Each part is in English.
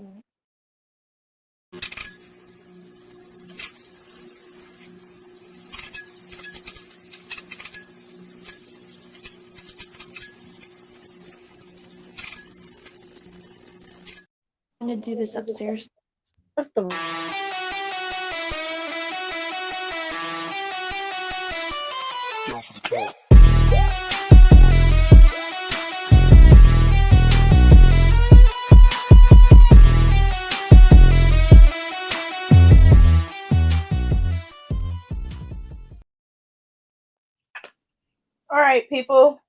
I'm gonna do this upstairs. What's the All right, people.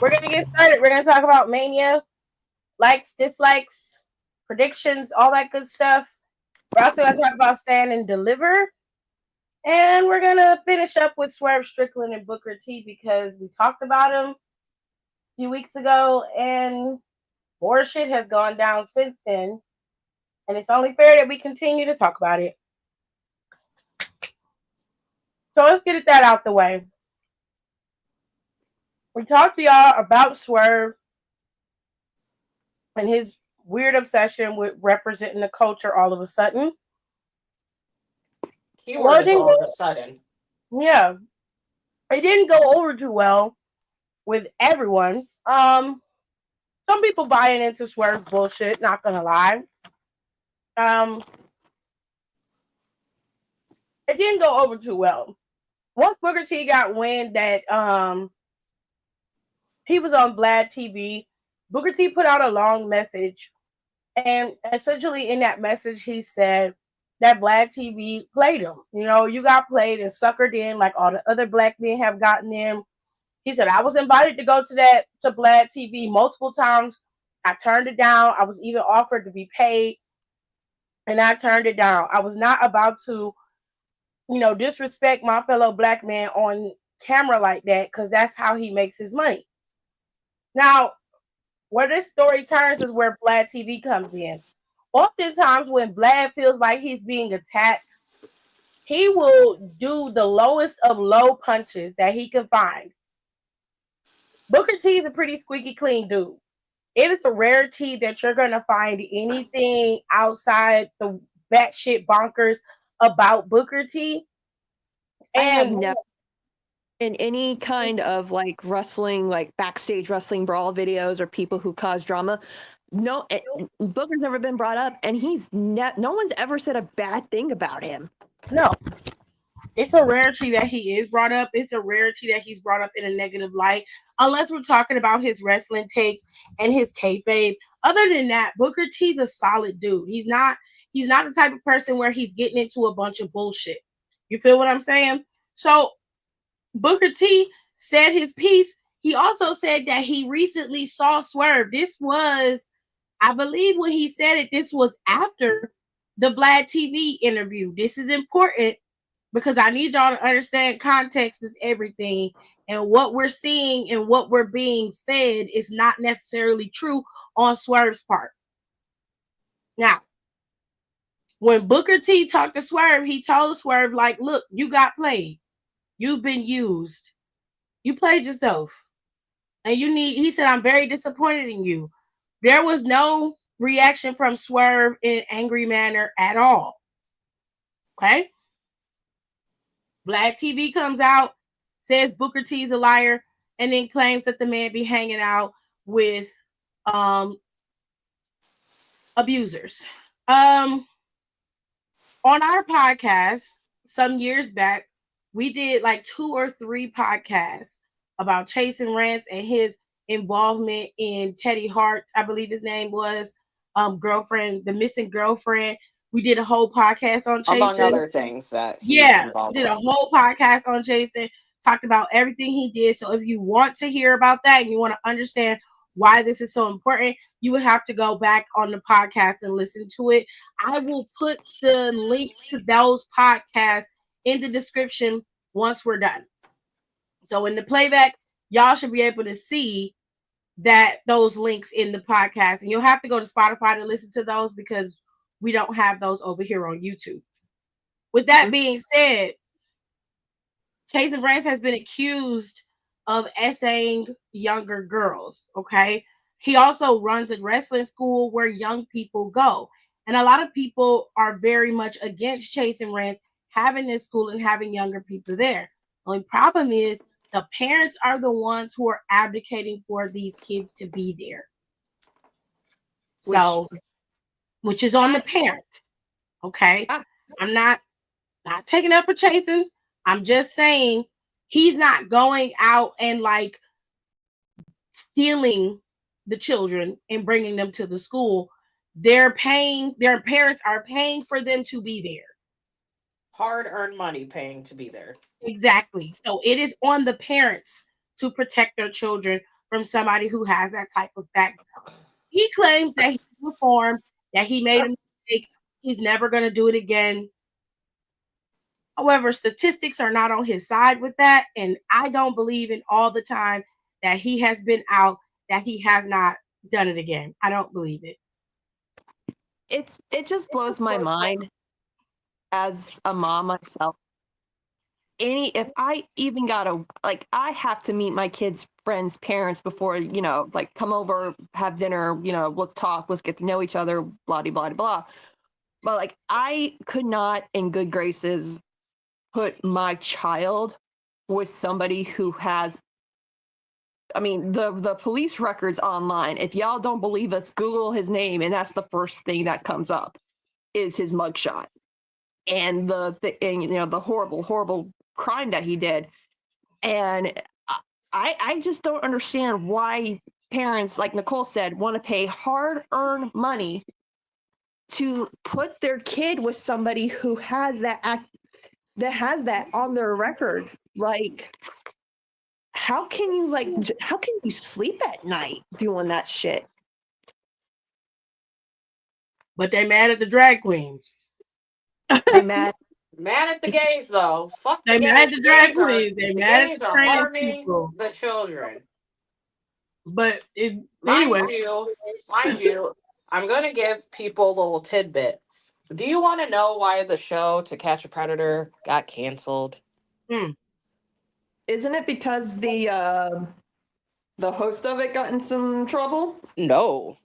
We're going to get started. We're going to talk about Mania, likes, dislikes, predictions, all that good stuff. We're also going to talk about Stand and Deliver. And we're going to finish up with Swerve Strickland and Booker T because we talked about him a few weeks ago and more shit has gone down since then. And it's only fair that we continue to talk about it. So let's get that out the way. We talked to y'all about Swerve and his weird obsession with representing the culture all of a sudden. Keyword is all of a sudden. Yeah. It didn't go over too well with everyone. Some people buying into Swerve bullshit, not gonna lie. It didn't go over too well. Once Booker T got wind that he was on Vlad TV, Booker T put out a long message. And essentially in that message, he said that Vlad TV played him. You know, you got played and suckered in like all the other black men have gotten in. He said, I was invited to go to Vlad TV multiple times. I turned it down. I was even offered to be paid. And I turned it down. I was not about to, disrespect my fellow black man on camera like that because that's how he makes his money. Now, where this story turns is where Vlad TV comes in. Oftentimes when Vlad feels like he's being attacked, he will do the lowest of low punches that he can find. Booker T is a pretty squeaky clean dude. It is a rarity that you're going to find anything outside the batshit bonkers about Booker T. And I have never in any kind of like wrestling, like backstage wrestling brawl videos or people who cause drama. No, Booker's never been brought up, and no one's ever said a bad thing about him. No. It's a rarity that he is brought up. It's a rarity that he's brought up in a negative light, unless we're talking about his wrestling takes and his kayfabe. Other than that, Booker T's a solid dude. He's not the type of person where he's getting into a bunch of bullshit. You feel what I'm saying? So Booker T said his piece. He also said that he recently saw Swerve. This was, I believe when he said it, this was after the Vlad TV interview. This is important because I need y'all to understand context is everything. And what we're seeing and what we're being fed is not necessarily true on Swerve's part. Now, when Booker T talked to Swerve, he told Swerve, like, look, you got played. You've been used. You played yourself. And he said, I'm very disappointed in you. There was no reaction from Swerve in an angry manner at all. Okay? Vlad TV comes out, says Booker T's a liar, and then claims that the man be hanging out with abusers. On our podcast some years back, we did like 2 or 3 podcasts about Chasing Rants and his involvement in Teddy Hart's, I believe his name was, girlfriend, the missing girlfriend. We did a whole podcast on Jason. Among other things that did a whole podcast on Jason, talked about everything he did. So if you want to hear about that and you want to understand why this is so important, you would have to go back on the podcast and listen to it. I will put the link to those podcasts in the description once we're done. So in the playback, y'all should be able to see that those links in the podcast, and you'll have to go to Spotify to listen to those because we don't have those over here on YouTube. With that being said, Chasing Rants has been accused of essaying younger girls. Okay, He also runs a wrestling school where young people go. And a lot of people are very much against Chase and Rance having this school and having younger people there. Only problem is the parents are the ones who are advocating for these kids to be there. So, which is on the parent. Okay. I'm not taking up for Chasing. I'm just saying he's not going out and like stealing the children and bringing them to the school. Their parents are paying for them to be there. Hard-earned money paying to be there. Exactly. So it is on the parents to protect their children from somebody who has that type of background. He claims that he reformed, that he made a mistake. He's never going to do it again. However, statistics are not on his side with that. And I don't believe in all the time that he has been out that he has not done it again. I don't believe it. It just blows my mind as a mom myself. If I even gotta, like, I have to meet my kids' friends' parents before, like, come over, have dinner, let's talk, let's get to know each other, blah, blah, blah, blah. But, like, I could not, in good graces, put my child with somebody who has, I mean, the police records online. If y'all don't believe us, Google his name, and that's the first thing that comes up is his mugshot and the horrible crime that he did. And I just don't understand why parents, like Nicole said, want to pay hard-earned money to put their kid with somebody who has that on their record. Like, how can you sleep at night doing that shit? But they mad at the drag queens. They mad at the gays, though. Fuck the gays. They mad at the drag queens. They mad at the trans harming people. The children. But mind you, I'm going to give people a little tidbit. Do you want to know why the show To Catch a Predator got canceled? Isn't it because the host of it got in some trouble? No.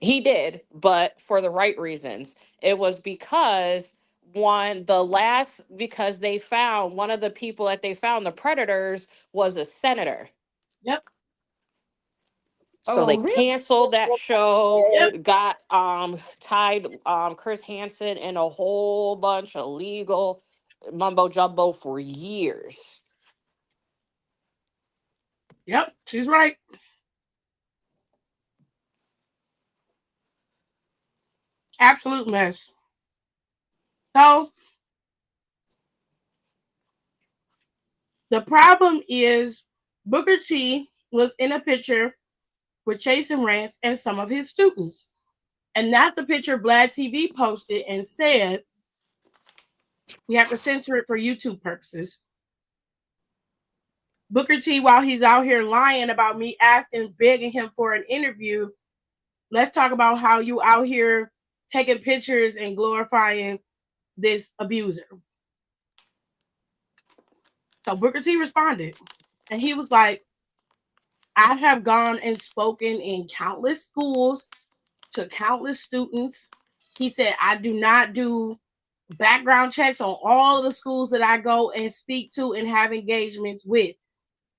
He did, but for the right reasons. It was because they found one of the people that they found, the predators, was a senator. Yep. So they canceled that show. Yep. Got tied Chris Hansen in a whole bunch of legal mumbo jumbo for years. Yep, she's right. Absolute mess. So the problem is Booker T was in a picture with Chase and Rance and some of his students. And that's the picture Vlad TV posted and said, we have to censor it for YouTube purposes. Booker T, while he's out here lying about me asking, begging him for an interview, let's talk about how you out here taking pictures and glorifying this abuser. So Booker T responded, and he was like, I have gone and spoken in countless schools to countless students. He said, I do not do background checks on all the schools that I go and speak to and have engagements with.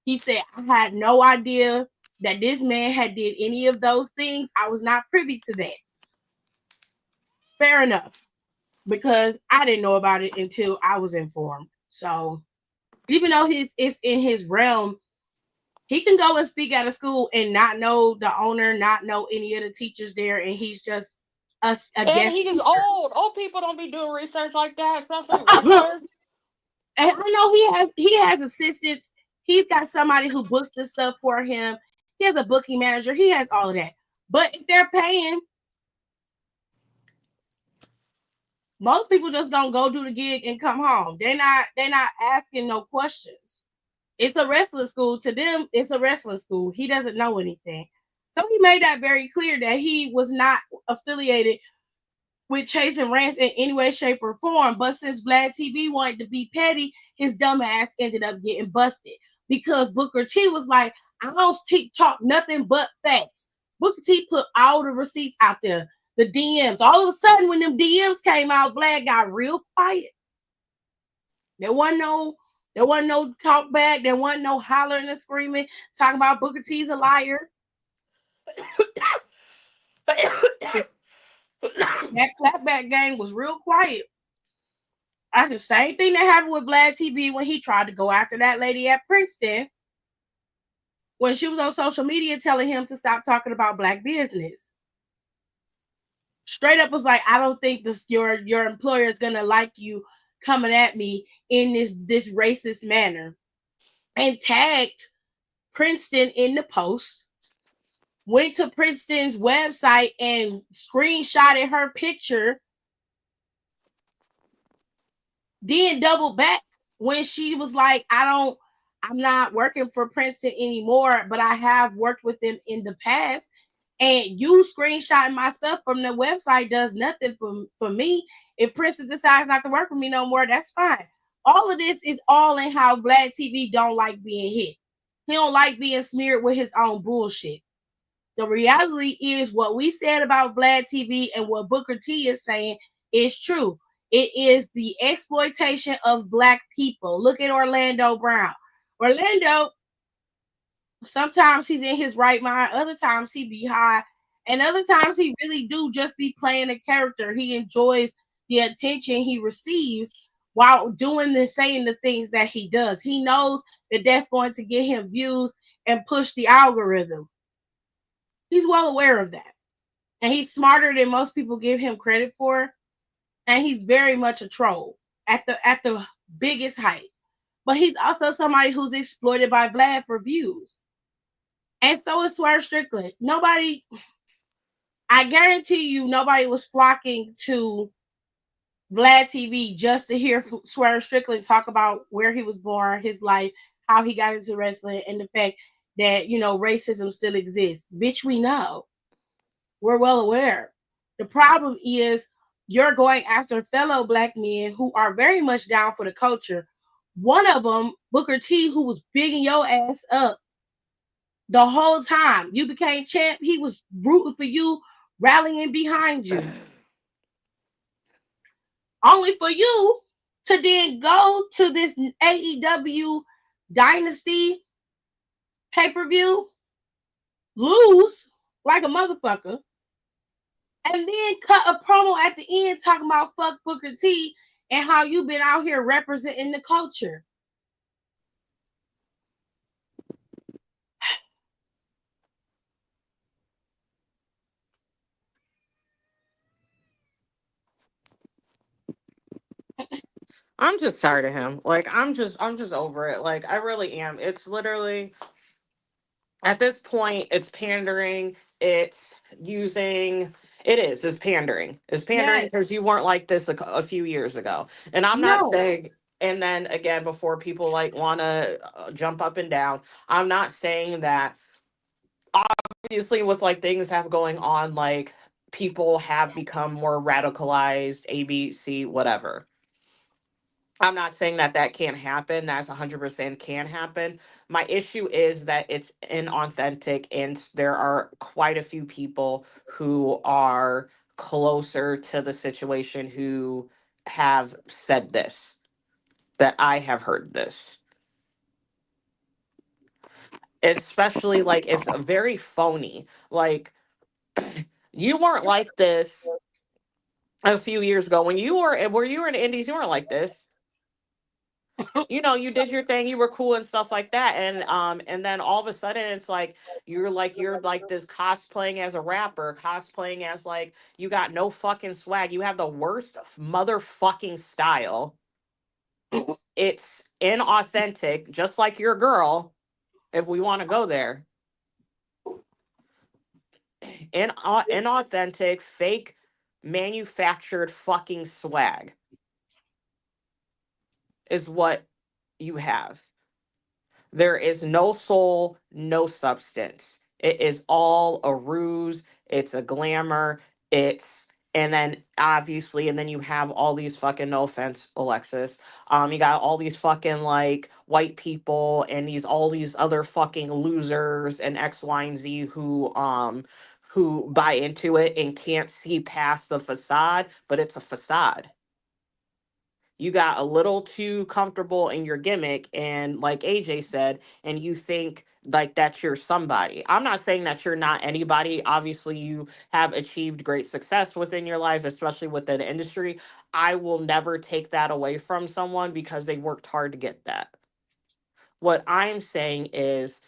He said, I had no idea that this man had did any of those things. I was not privy to that. Fair enough, because I didn't know about it until I was informed. So even though it's in his realm, he can go and speak at a school and not know the owner, not know any of the teachers there, and he's just a guest. And he's old. Old people don't be doing research like that, especially wrestlers. And I know he has assistants. He's got somebody who books this stuff for him. He has a booking manager. He has all of that. But if they're paying, most people just gonna go do the gig and come home. They're not asking no questions. It's a wrestling school. To them, it's a wrestling school. He doesn't know anything. So he made that very clear that he was not affiliated with Chase and Rance in any way, shape, or form. But since Vlad TV wanted to be petty, his dumb ass ended up getting busted because Booker T was like, I don't talk nothing but facts. Booker T put all the receipts out there, the DMs. All of a sudden, when them DMs came out, Vlad got real quiet. There wasn't no, there wasn't no talk back. There wasn't no hollering and screaming, talking about Booker T's a liar. That clapback game was real quiet. That's the same thing that happened with Vlad TV when he tried to go after that lady at Princeton when she was on social media telling him to stop talking about black business. Straight up was like, I don't think your employer is gonna like you coming at me in this racist manner, and tagged Princeton in the post. Went to Princeton's website and screenshotted her picture, then doubled back when she was like, I'm not working for Princeton anymore, but I have worked with them in the past. And you screenshotting my stuff from the website does nothing for me. If Princeton decides not to work with me no more, that's fine. All of this is all in how Vlad TV don't like being hit. He don't like being smeared with his own bullshit. The reality is what we said about Vlad TV and what Booker T is saying is true. It is the exploitation of black people. Look at Orlando Brown. Orlando, sometimes he's in his right mind, other times he be high, and other times he really do just be playing a character. He enjoys the attention he receives while doing and saying the things that he does. He knows that that's going to get him views and push the algorithm. He's well aware of that. And he's smarter than most people give him credit for. And he's very much a troll at the biggest height. But he's also somebody who's exploited by Vlad for views. And so is Swerve Strickland. Nobody, I guarantee you, nobody was flocking to Vlad TV just to hear Swerve Strickland talk about where he was born, his life, how he got into wrestling, and the fact that, racism still exists. Bitch, we know. We're well aware. The problem is you're going after fellow black men who are very much down for the culture. One of them, Booker T, who was bigging your ass up the whole time. You became champ. He was rooting for you, rallying behind you. Only for you to then go to this AEW Dynasty pay-per-view, lose like a motherfucker, and then cut a promo at the end talking about fuck Booker T and how you've been out here representing the culture. I'm just tired of him. Like I'm just over it. Like I really am. It's literally at this point it's pandering, it's using it's pandering. It's pandering Yes. because you weren't like this a few years ago. And I'm not No. saying, and then again before people like want to jump up and down, I'm not saying that obviously with like things have going on, like people have become more radicalized, ABC, whatever. I'm not saying that that can't happen. That's 100% can happen. My issue is that it's inauthentic, and there are quite a few people who are closer to the situation who have said this, that I have heard this. Especially like it's very phony. Like you weren't like this a few years ago when you were in the indies, you weren't like this. You did your thing, you were cool and stuff like that, and then all of a sudden it's like you're like this cosplaying as a rapper, cosplaying as like you got no fucking swag, you have the worst motherfucking style. It's inauthentic, just like your girl, if we want to go there. Inauthentic, fake, manufactured fucking swag is what you have. There is no soul, no substance. It is all a ruse. It's a glamour. It's And then obviously, and then you have all these fucking, no offense, Alexis, you got all these fucking like white people and these all these other fucking losers and X, Y, and Z who buy into it and can't see past the facade, but it's a facade. You got a little too comfortable in your gimmick, and like AJ said, and you think like that you're somebody. I'm not saying that you're not anybody. Obviously you have achieved great success within your life, especially within the industry. I will never take that away from someone because they worked hard to get that. What I'm saying is,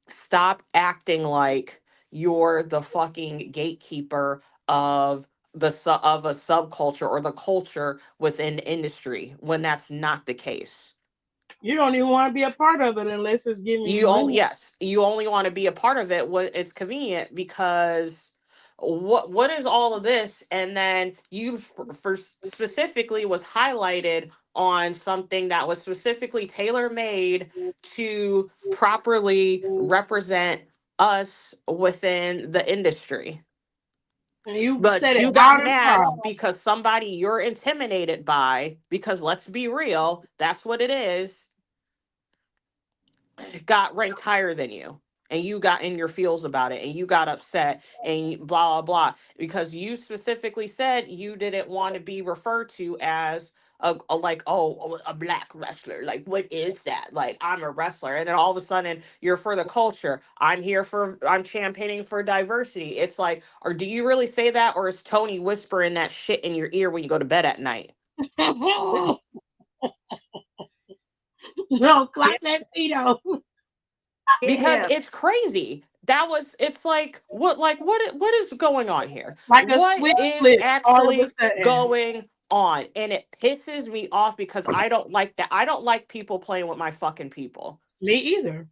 stop acting like you're the fucking gatekeeper of of a subculture or the culture within the industry when that's not the case. You don't even want to be a part of it unless it's giving you You only, money. yes, you only want to be a part of it when it's convenient, because what is all of this? And then you for specifically was highlighted on something that was specifically tailor made to properly represent us within the industry. And you But said it you got loud and mad proud. because somebody you're intimidated by, because let's be real, that's what it is, got ranked higher than you, and you got in your feels about it and you got upset and blah blah blah, because you specifically said you didn't want to be referred to as a like, oh, a black wrestler, like what is that, like I'm a wrestler, and then all of a sudden you're for the culture, I'm championing for diversity. It's like, or do you really say that, or is Tony whispering that shit in your ear when you go to bed at night? No, Yeah, clap that Tito. get Because him. it's crazy. That was, it's like what is going on here? Like a What switch is flip all of a actually sudden. going on? And it pisses me off because I don't like that. I don't like people playing with my fucking people. Me either.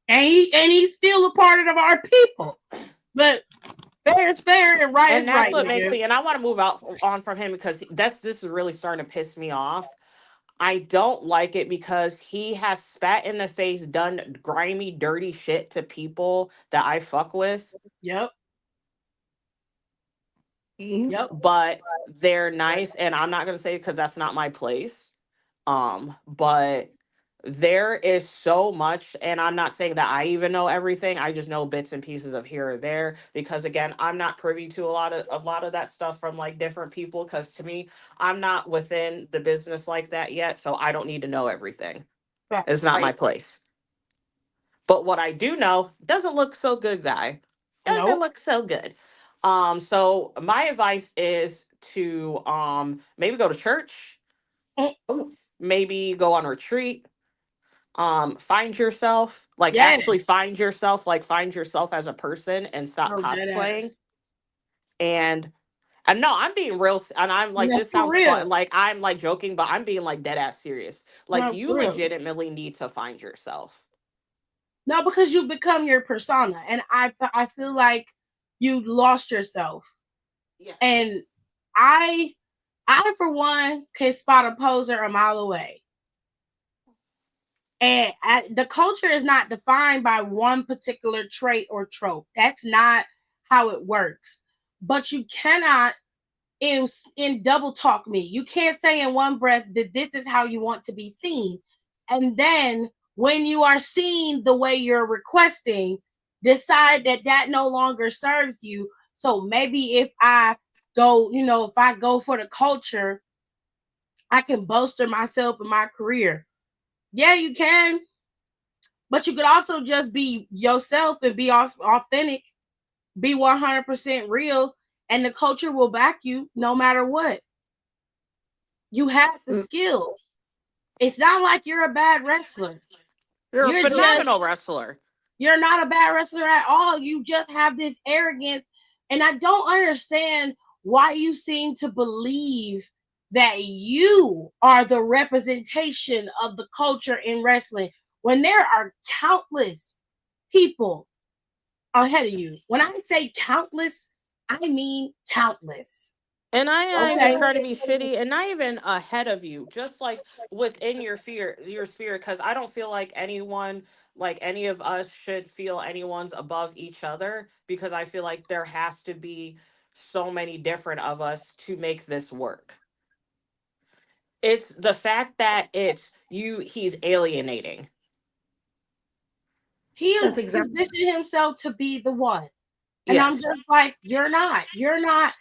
And he's still a part of our people. But fair is fair and right And is that's right, what makes nigga. me, and I want to move out on from him because this is really starting to piss me off. I don't like it because he has spat in the face, done grimy, dirty shit to people that I fuck with, Yep. Mhm. Yep. but they're nice, and I'm not going to say because that's not my place. But there is so much, and I'm not saying that I even know everything. I just know bits and pieces of here or there, because again, I'm not privy to a lot of that stuff from like different people, because to me, I'm not within the business like that yet, so I don't need to know everything. It's Facts. not my Right. place. But what I do know, doesn't look so good, guy. Doesn't Nope. look so good. So my advice is to maybe go to church, Mm, Oh, maybe go on retreat, find yourself, like actually yes. find yourself, like find yourself as a person and stop No, dead cosplaying. ass. And no, I'm being real, and I'm like, That's this for sounds fun, real. like I'm like joking, but I'm being like dead ass serious. Like No, you for real. legitimately need to find yourself. No, because you've become your persona. And I feel like you lost yourself. Yes. And I I for one can spot a poser a mile away. And the culture is not defined by one particular trait or trope. That's not how it works. But you cannot in double talk me. You can't say in one breath that this is how you want to be seen. And then when you are seen the way you're requesting, decide that that no longer serves you. So maybe if I go, if I go for the culture, I can bolster myself in my career. Yeah, you can, but you could also just be yourself and be authentic, be 100% real, and the culture will back you no matter what. You have the mm, skill. It's not like you're a bad wrestler. You're a You're just, phenomenal wrestler. you're not a bad wrestler at all. You just have this arrogance. And I don't understand why you seem to believe that you are the representation of the culture in wrestling when there are countless people ahead of you. When I say countless, I mean countless. And I ain't even Okay. trying to be shitty, and not even ahead of you, just like within your spirit, because I don't feel like anyone, like any of us, should feel anyone's above each other, because I feel like there has to be so many different of us to make this work. It's the fact that he's alienating. He'll That's exactly. position himself to be the one. And I'm Yes. just like, you're not. You're not.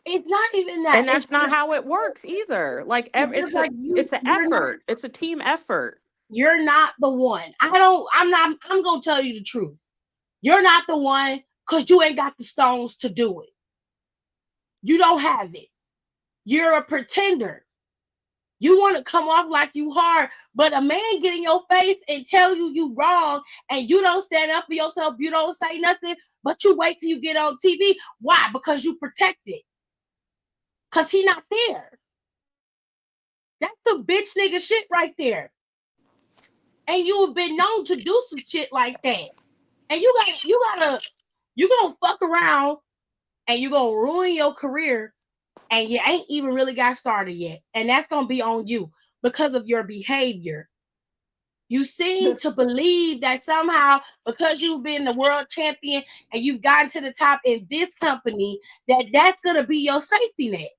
It's not even that. And that's not how it works either. Like It's just like it's an you're not. effort. It's a team effort. You're not the one. I'm not. I'm gonna tell you the truth. You're not the one because you ain't got the stones to do it. You don't have it. You're a pretender. You want to come off like you hard, but a man get in your face and tell you wrong, and you don't stand up for yourself. You don't say nothing, but you wait till you get on TV. Why? Because you protect it. Because he not there. That's the bitch nigga shit right there. And you have been known to do some shit like that. And you gonna fuck around and you gonna ruin your career and you ain't even really got started yet. And that's gonna be on you because of your behavior. You seem to believe that somehow because you've been the world champion and you've gotten to the top in this company, that's gonna be your safety net.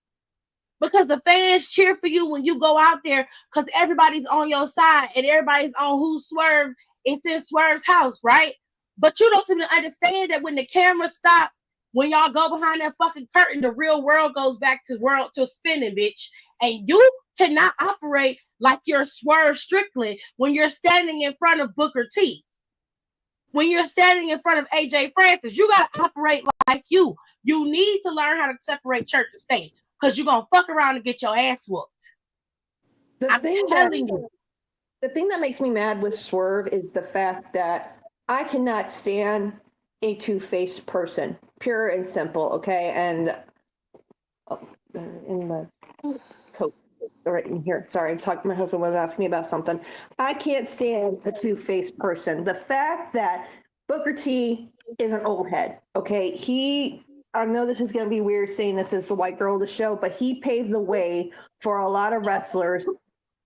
Because the fans cheer for you when you go out there because everybody's on your side and everybody's on who Swerve. It's in Swerve's house, right? But you don't even understand that when the camera stop, when y'all go behind that fucking curtain, the real world goes back to spinning, bitch. And you cannot operate like you're Swerve Strickland when you're standing in front of Booker T. When you're standing in front of AJ Francis, you gotta operate like you. You need to learn how to separate church and state because you're gonna fuck around and get your ass whooped. I'm telling you. The thing that makes me mad with Swerve is the fact that I cannot stand a two-faced person, pure and simple. Okay, and in the coat right in here. Sorry, I'm talking. My husband was asking me about something. I can't stand a two-faced person. The fact that Booker T is an old head. Okay, I know this is going to be weird saying this is the white girl of the show, but he paved the way for a lot of wrestlers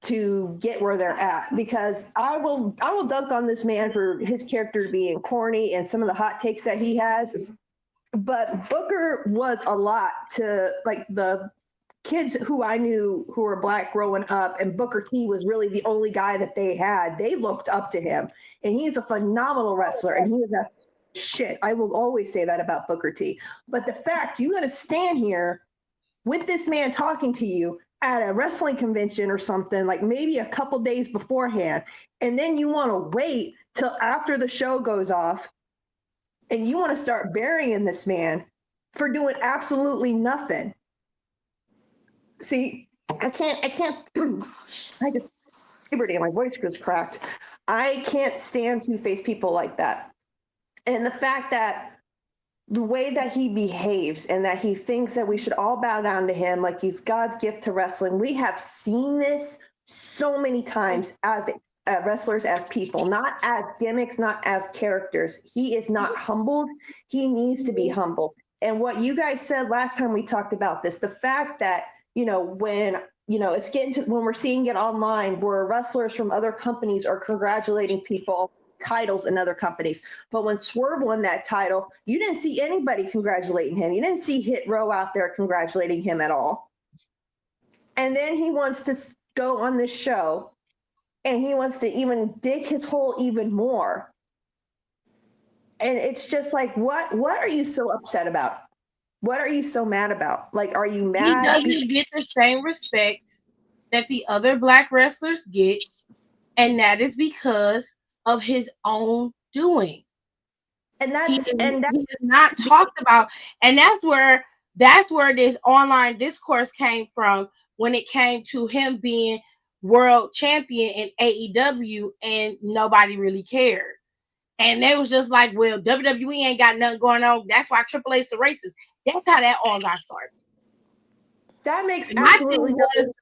to get where they're at, because I will dunk on this man for his character being corny and some of the hot takes that he has. But Booker was a lot to like the kids who I knew who were black growing up, and Booker T was really the only guy that they had. They looked up to him, and he's a phenomenal wrestler, and he is a shit. I will always say that about Booker T. But the fact you got to stand here with this man talking to you at a wrestling convention or something, like maybe a couple days beforehand, and then you want to wait till after the show goes off and you want to start burying this man for doing absolutely nothing. See, I can't I just liberty and my voice goes cracked. I can't stand two-faced people like that. And the fact that the way that he behaves and that he thinks that we should all bow down to him like he's God's gift to wrestling. We have seen this so many times as wrestlers, as people, not as gimmicks, not as characters. He is not humbled. He needs to be humbled. And what you guys said last time we talked about this, the fact that, when it's getting to when we're seeing it online where wrestlers from other companies are congratulating people titles in other companies. But when Swerve won that title, you didn't see anybody congratulating him. You didn't see Hit Row out there congratulating him at all. And then he wants to go on this show and he wants to even dig his hole even more. And it's just like, what are you so upset about? What are you so mad about? Like, are you mad? He doesn't get the same respect that the other black wrestlers get, and that is because of his own doing. And that's he is not talked about, and that's where this online discourse came from when it came to him being world champion in AEW, and nobody really cared. And they was just like, well, WWE ain't got nothing going on. That's why Triple H's the racist. That's how that all got started. That makes absolutely no sense.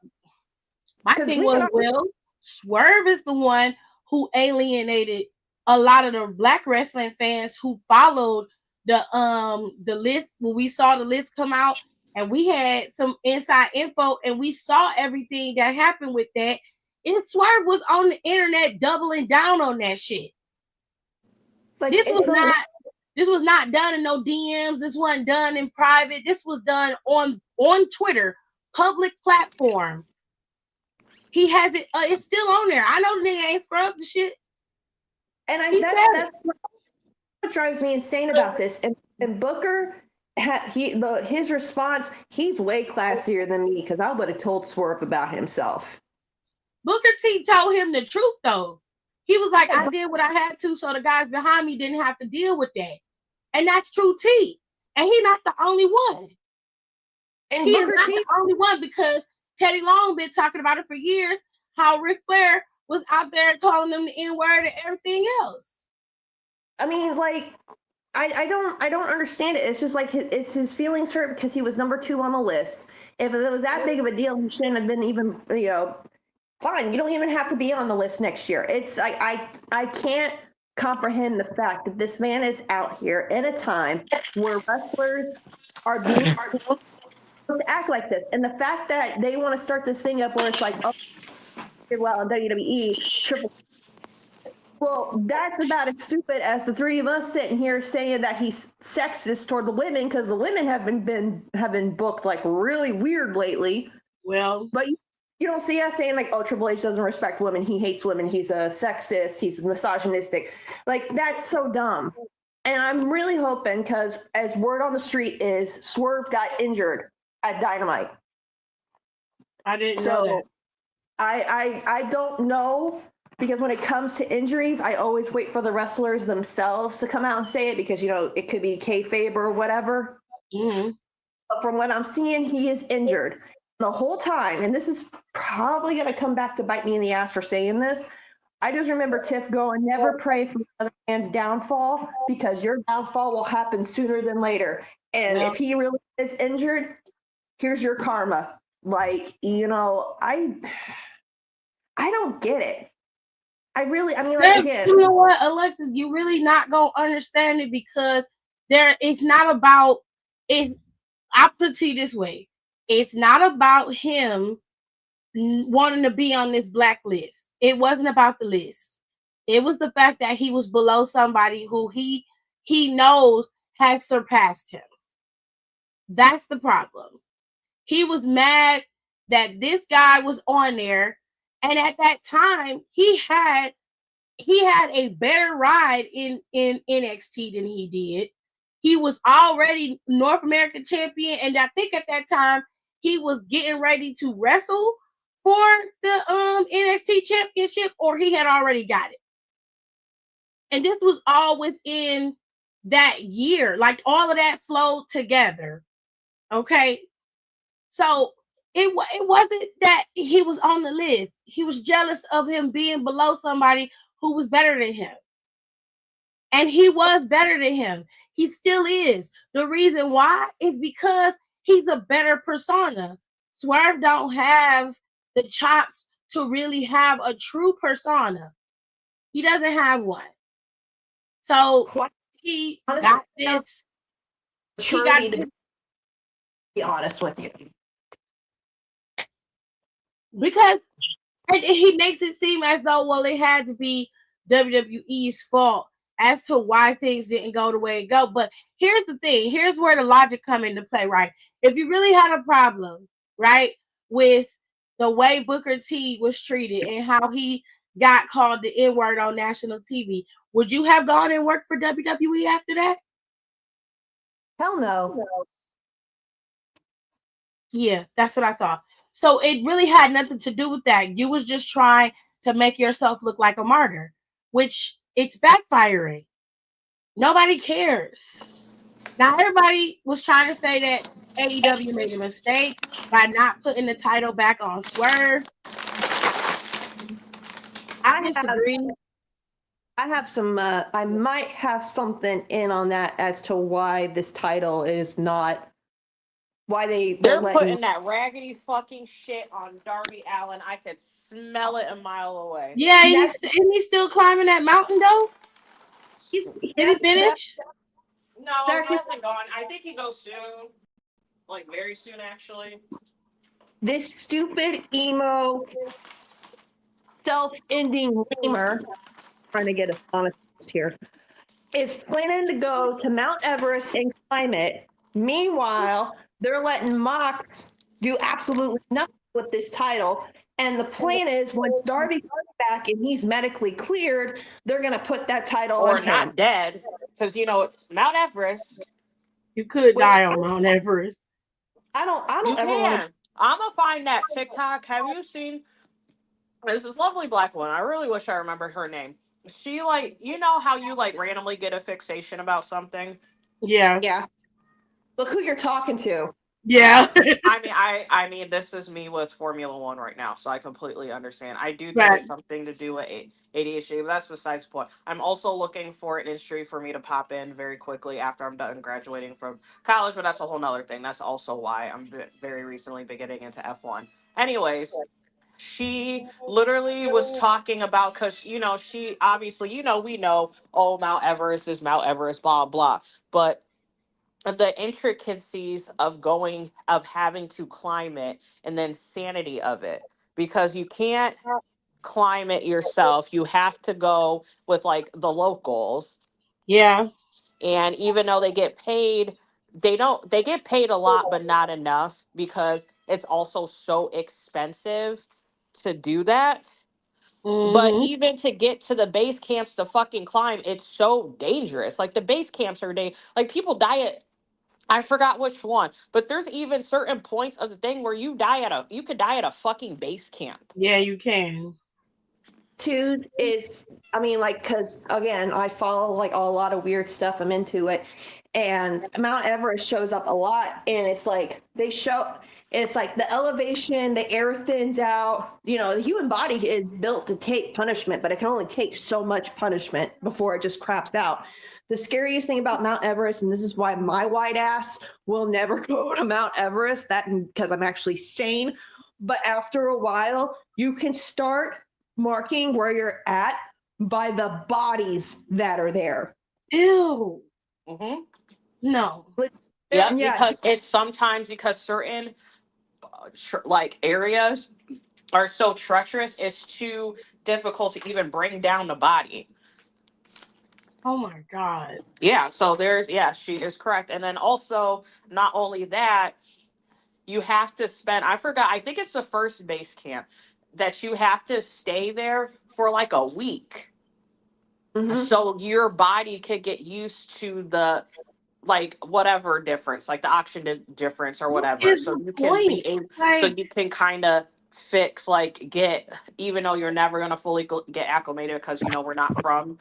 My thing was, well, Swerve is the one who alienated a lot of the black wrestling fans who followed the list when we saw the list come out, and we had some inside info and we saw everything that happened with that. And Swerve was on the internet doubling down on that shit. Like, this was not This was not done in no DMs. This wasn't done in private. This was done on Twitter, public platform. He has it. It's still on there. I know the nigga ain't scrubbed the shit. And that's what drives me insane about this. And Booker, his response, he's way classier than me because I would have told Swerve about himself. Booker T told him the truth though. He was like, I did what I had to, so the guys behind me didn't have to deal with that. And that's true T. And he's not the only one. And he is not the only one because Teddy Long been talking about it for years, how Ric Flair was out there calling them the N-word and everything else. I mean, like, I don't understand it. It's just like it's his feelings hurt because he was number 2 on the list. If it was that big of a deal, he shouldn't have been even, fine. You don't even have to be on the list next year. It's like I can't comprehend the fact that this man is out here in a time where wrestlers are being supposed to act like this, and the fact that they want to start this thing up where it's like, oh, well, WWE Triple. Well, that's about as stupid as the 3 of us sitting here saying that he's sexist toward the women because the women have been booked like really weird lately. Well, but you don't see us saying like, oh, Triple H doesn't respect women, he hates women, he's a sexist, he's misogynistic. Like, that's so dumb. And I'm really hoping, because as word on the street is, Swerve got injured at Dynamite. I didn't know that. I don't know, because when it comes to injuries, I always wait for the wrestlers themselves to come out and say it, because it could be kayfabe or whatever. Mm-hmm. But from what I'm seeing, he is injured the whole time, and this is probably going to come back to bite me in the ass for saying this. I just remember Tiff going, never pray for another man's downfall, because your downfall will happen sooner than later. And if he really is injured, here's your karma. Like, I don't get it. Again. You know what, Alexis, you really not going to understand it, because it's not about it. I'll put it to you this way. It's not about him wanting to be on this blacklist. It wasn't about the list. It was the fact that he was below somebody who he knows has surpassed him. That's the problem. He was mad that this guy was on there, and at that time he had a better ride in NXT than he did. He was already North American champion, and I think at that time he was getting ready to wrestle for the NXT championship, or he had already got it. And this was all within that year. Like, all of that flowed together. Okay. So it wasn't that he was on the list. He was jealous of him being below somebody who was better than him. And he was better than him. He still is. The reason why is because he's a better persona. Swerve don't have the chops to really have a true persona. He doesn't have one. So he got this. He got this. To be honest with you. Because he makes it seem as though, well, it had to be WWE's fault as to why things didn't go the way it go. But here's the thing. Here's where the logic come into play, right? If you really had a problem, right, with the way Booker T was treated and how he got called the N-word on national TV, would you have gone and worked for WWE after that? Hell no. Yeah, that's what I thought. So it really had nothing to do with that. You was just trying to make yourself look like a martyr, which it's backfiring. Nobody cares. Now, everybody was trying to say that AEW made a mistake by not putting the title back on Swerve. I disagree. I have some, I might have something in on that as to why this title is not, why they're putting that raggedy fucking shit on Darby Allin. I could smell it a mile away. Yeah, isn't he still climbing that mountain though? Did he finish? No, he hasn't gone. I think he goes soon. Like, very soon, actually. This stupid emo self-ending lamer, trying to get us honest here. is planning to go to Mount Everest and climb it. Meanwhile, they're letting Mox do absolutely nothing with this title. And the plan is once Darby comes back and he's medically cleared, they're going to put that title on Or him. not dead, because it's Mount Everest. You could Which die on Mount Everest. I You don't ever want to. can. I'm gonna find that TikTok. Have you seen? There's this lovely black woman. I really wish I remembered her name. She how you randomly get a fixation about something. Yeah. Yeah. Look who you're talking to. Yeah. I mean, this is me with Formula One right now, so I completely understand. I do think But it's something to do with ADHD, but that's besides the point. I'm also looking for an industry for me to pop in very quickly after I'm done graduating from college, but that's a whole nother thing. That's also why I'm very recently been getting into F1. Anyways, she literally was talking about because she obviously we know, oh, Mount Everest is Mount Everest, blah blah, but the intricacies of having to climb it and then sanity of it, because you can't climb it yourself. You have to go with the locals. yeah. And even though they get paid a lot but not enough, because it's also so expensive to do that. But Mm-hmm. even to get to the base camps to fucking climb, it's so dangerous. Like the base camps are people die at, I forgot which one, but there's even certain points of the thing where you could die at a fucking base camp. Yeah, you can. Two is, I mean, like, because again, I follow like a lot of weird stuff. I'm into it. And Mount Everest shows up a lot. And it's like it's like the elevation, the air thins out. The human body is built to take punishment, but it can only take so much punishment before it just craps out. The scariest thing about Mount Everest, and this is why my white ass will never go to Mount Everest, that because I'm actually sane. But after a while, you can start marking where you're at by the bodies that are there. Ew. Hmm. No. Yep, Yeah, because certain areas are so treacherous, it's too difficult to even bring down the body. Oh my God. Yeah, so she is correct. And then also, not only that, you have to spend, I forgot, I think it's the first base camp that you have to stay there for like a week. mm-hmm. So your body could get used to the whatever difference, like the difference or What whatever. is So the you can point? so Like, you can kind of fix get, even though you're never gonna fully get acclimated because we're not from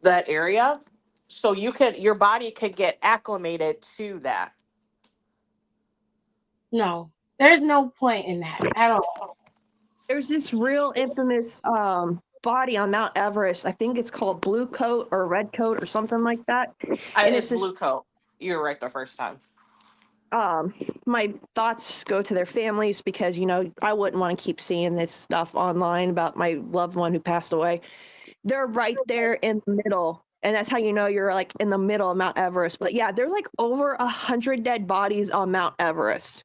that area. So your body could get acclimated to that. no, there's no point in that at all. There's this real infamous body on Mount Everest. I think it's called Blue Coat or Red Coat or something like that. And It's it's this blue coat. You were right the first time. my thoughts go to their families because I wouldn't want to keep seeing this stuff online about my loved one who passed away. They're right there in the middle, and that's how you're like in the middle of Mount Everest. But yeah, there's like over 100 dead bodies on Mount Everest.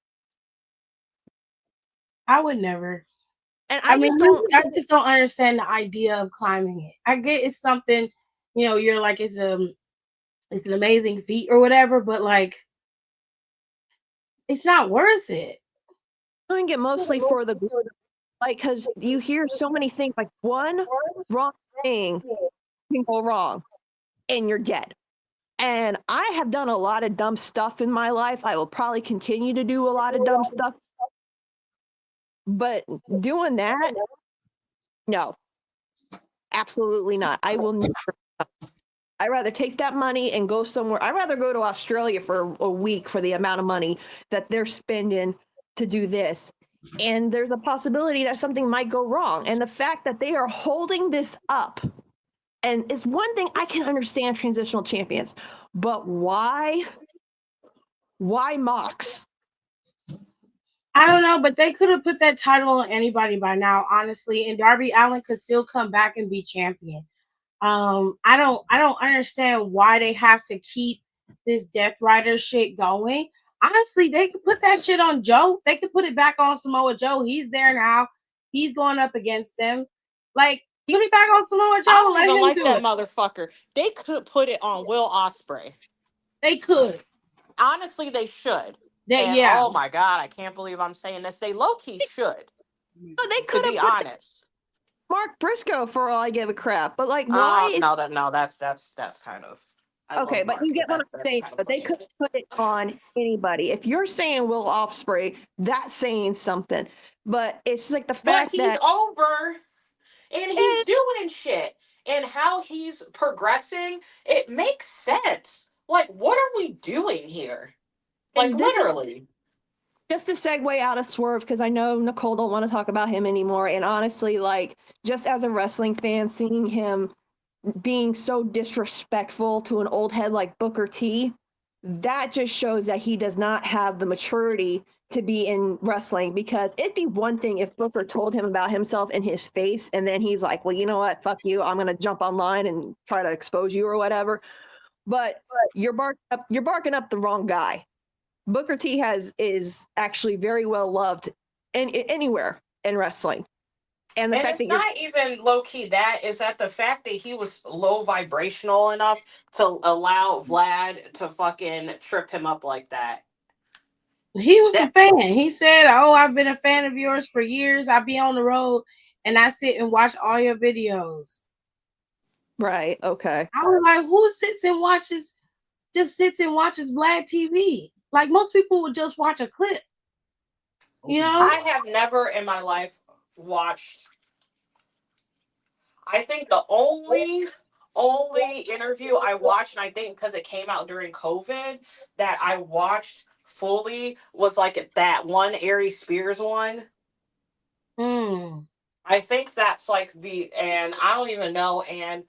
I would never. And I I mean, just don't. I just don't understand the idea of climbing it. I get it's something, you're like it's an amazing feat or whatever, but like it's not worth it. Doing it mostly for the like because you hear so many things like one wrong thing can go wrong and you're dead. And I have done a lot of dumb stuff in my life. I will probably continue to do a lot of dumb stuff, but doing that, no, absolutely not. I will never. I'd rather take that money and go somewhere. I'd rather go to Australia for a week for the amount of money that they're spending to do this. And there's a possibility that something might go wrong. And the fact that they are holding this up, and it's one thing I can understand transitional champions, but why? Why Mox? I don't know, but they could have put that title on anybody by now, honestly, and Darby Allin could still come back and be champion. I don't understand why they have to keep this Death Rider shit going. Honestly, they could put that shit on Joe. They could put it back on Samoa Joe. He's there now. He's going up against them. Like, Put it back on Samoa Joe. I don't Let even him like do that it. motherfucker. They could put it on Will Ospreay. They could. Honestly, they should. That And yeah. oh my god, I can't believe I'm saying this. They low key should, No, they to could be have put honest. Mark Briscoe for all I give a crap. But like, why? No, that's kind of. I Okay, love but Mark, you but get what I'm that's saying. kind of But they pushing could it. put it on anybody. If you're saying Will Ospreay, that's saying something. But it's like the But fact he's that over and he's eh, doing shit. And how he's progressing, it makes sense. Like, what are we doing here? Like, and this is literally. just a segue out of Swerve because I know Nicole don't want to talk about him anymore. And honestly, like just as a wrestling fan, seeing him being so disrespectful to an old head like Booker T, that just shows that he does not have the maturity to be in wrestling because it'd be one thing if Booker told him about himself in his face and then he's like, well, you know what? Fuck you. I'm going to jump online and try to expose you or whatever. But you're barking up the wrong guy. Booker T is actually very well loved anywhere in wrestling. And the And fact it's that you're not even low key that, is that the fact that he was low vibrational enough to allow Vlad to fucking trip him up like that. He was a That fan. He said, "Oh, I've been a fan of yours for years. I be on the road and I sit and watch all your videos." right, okay. I was like, "Who just sits and watches Vlad TV? Like most people would just watch a clip, you know?" I have never in my life watched. I think the only interview I watched, and I think because it came out during COVID, that I watched fully was like that one Aries Spears one. Mm. I think that's like and I don't even know, and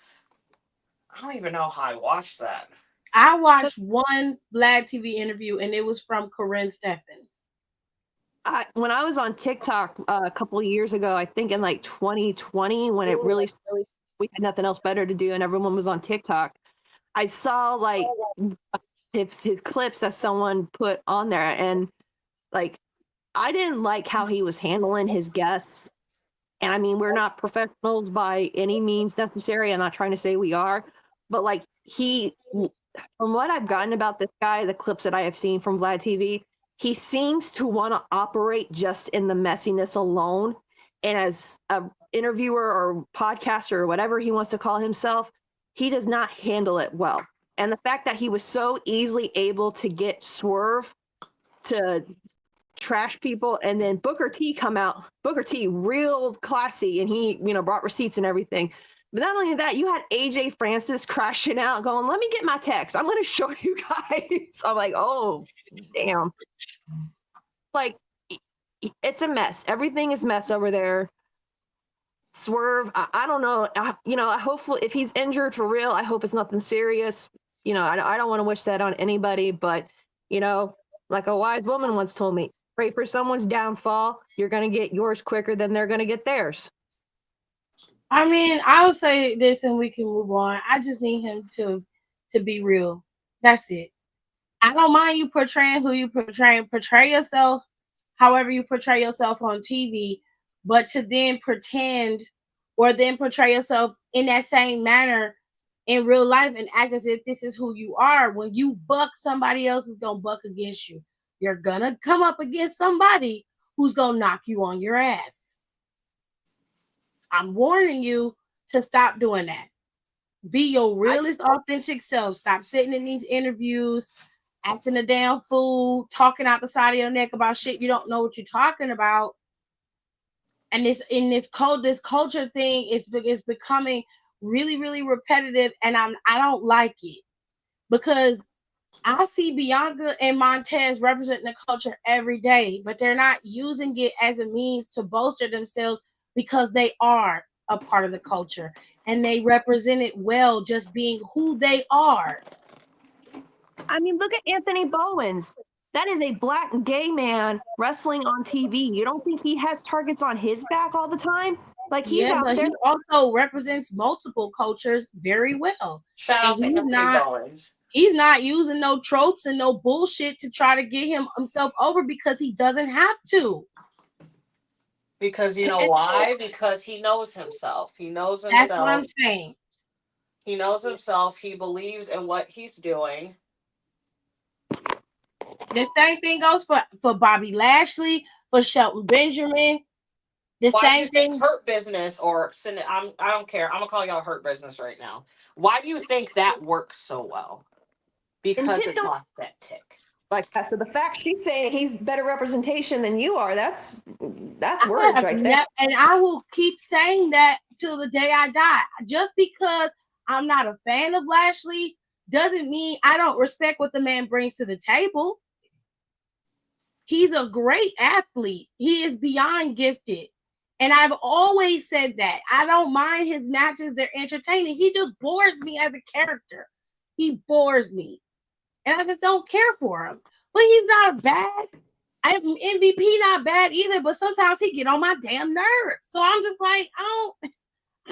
I don't even know how I watched that. I watched one Vlad TV interview, and it was from Corinne Stephens. When I was on TikTok a couple of years ago, I think in like 2020, when it really we had nothing else better to do and everyone was on TikTok, I saw like his clips that someone put on there, and like I didn't like how he was handling his guests. And I mean, we're not professionals by any means necessary. I'm not trying to say we are, but like from what I've gotten about this guy, the clips that I have seen from Vlad TV, he seems to want to operate just in the messiness alone. And as a interviewer or podcaster or whatever he wants to call himself, he does not handle it well. And the fact that he was so easily able to get Swerve to trash people and then Booker T real classy, and he brought receipts and everything. But not only that, you had AJ Francis crashing out going, let me get my text, I'm going to show you guys. I'm like, oh damn. Like, it's a mess, everything is mess over there. Swerve, I don't know, I hopefully if he's injured for real, I hope it's nothing serious. I don't want to wish that on anybody, but like a wise woman once told me, pray for someone's downfall, you're going to get yours quicker than they're going to get theirs. I mean, I'll say this and we can move on. I just need him to be real. That's it. I don't mind you portraying who you portray. Portray yourself however you portray yourself on TV, but to then pretend or then portray yourself in that same manner in real life and act as if this is who you are. When you buck, somebody else is gonna buck against you. You're gonna come up against somebody who's gonna knock you on your ass. I'm warning you to stop doing that. Be your realest, authentic self. Stop sitting in these interviews, acting a damn fool, talking out the side of your neck about shit you don't know what you're talking about. And this culture thing is becoming really, really repetitive, and I don't like it because I see Bianca and Montez representing the culture every day, but they're not using it as a means to bolster themselves because they are a part of the culture and they represent it well, just being who they are. I mean, look at Anthony Bowens. That is a black gay man wrestling on TV. You don't think he has targets on his back all the time? Like, he's Yeah, out but there. he also represents multiple cultures very well. Shout And out to Anthony Bowens. he's not using no tropes and no bullshit to try to get himself over because he doesn't have to. Because you know And why? Because he knows himself. He knows That's what I'm himself. saying. He knows himself. He believes in what he's doing. The same thing goes for Bobby Lashley, for Shelton Benjamin. The Why do you same think thing. Hurt Business or I don't care. I'm gonna call y'all Hurt Business right now. Why do you think that works so well? Because it's Nintendo authentic. like that. So the fact she's saying he's better representation than you are, that's I words have right there. never, and I will keep saying that till the day I die. Just because I'm not a fan of Lashley doesn't mean I don't respect what the man brings to the table. He's a great athlete. He is beyond gifted. And I've always said that. I don't mind his matches, they're entertaining. He just bores me as a character. He bores me. And I just don't care for him. But he's not bad. MVP not bad either, but sometimes he get on my damn nerves. So I'm just like, I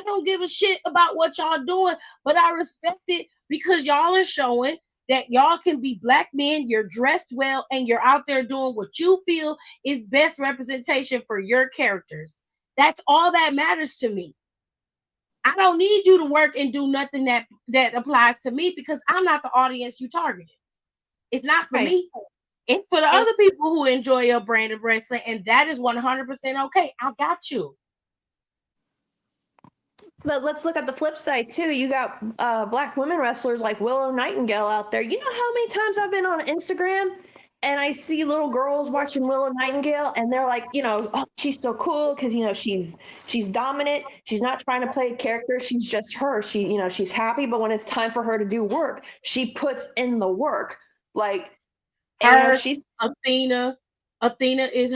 don't give a shit about what y'all doing, but I respect it because y'all are showing that y'all can be black men, you're dressed well, and you're out there doing what you feel is best representation for your characters. That's all that matters to me. I don't need you to work and do nothing that applies to me because I'm not the audience you targeted. It's not for Right. me. It's for the And other people who enjoy your brand of wrestling, and that is 100% okay. I got you. but let's look at the flip side too. You got black women wrestlers like Willow Nightingale out there. You know how many times I've been on Instagram and I see little girls watching Willow Nightingale and they're like, oh, she's so cool because she's dominant. She's not trying to play a character. She's just her. She's happy, but when it's time for her to do work, she puts in the work. Like, and Her she's Athena, Athena is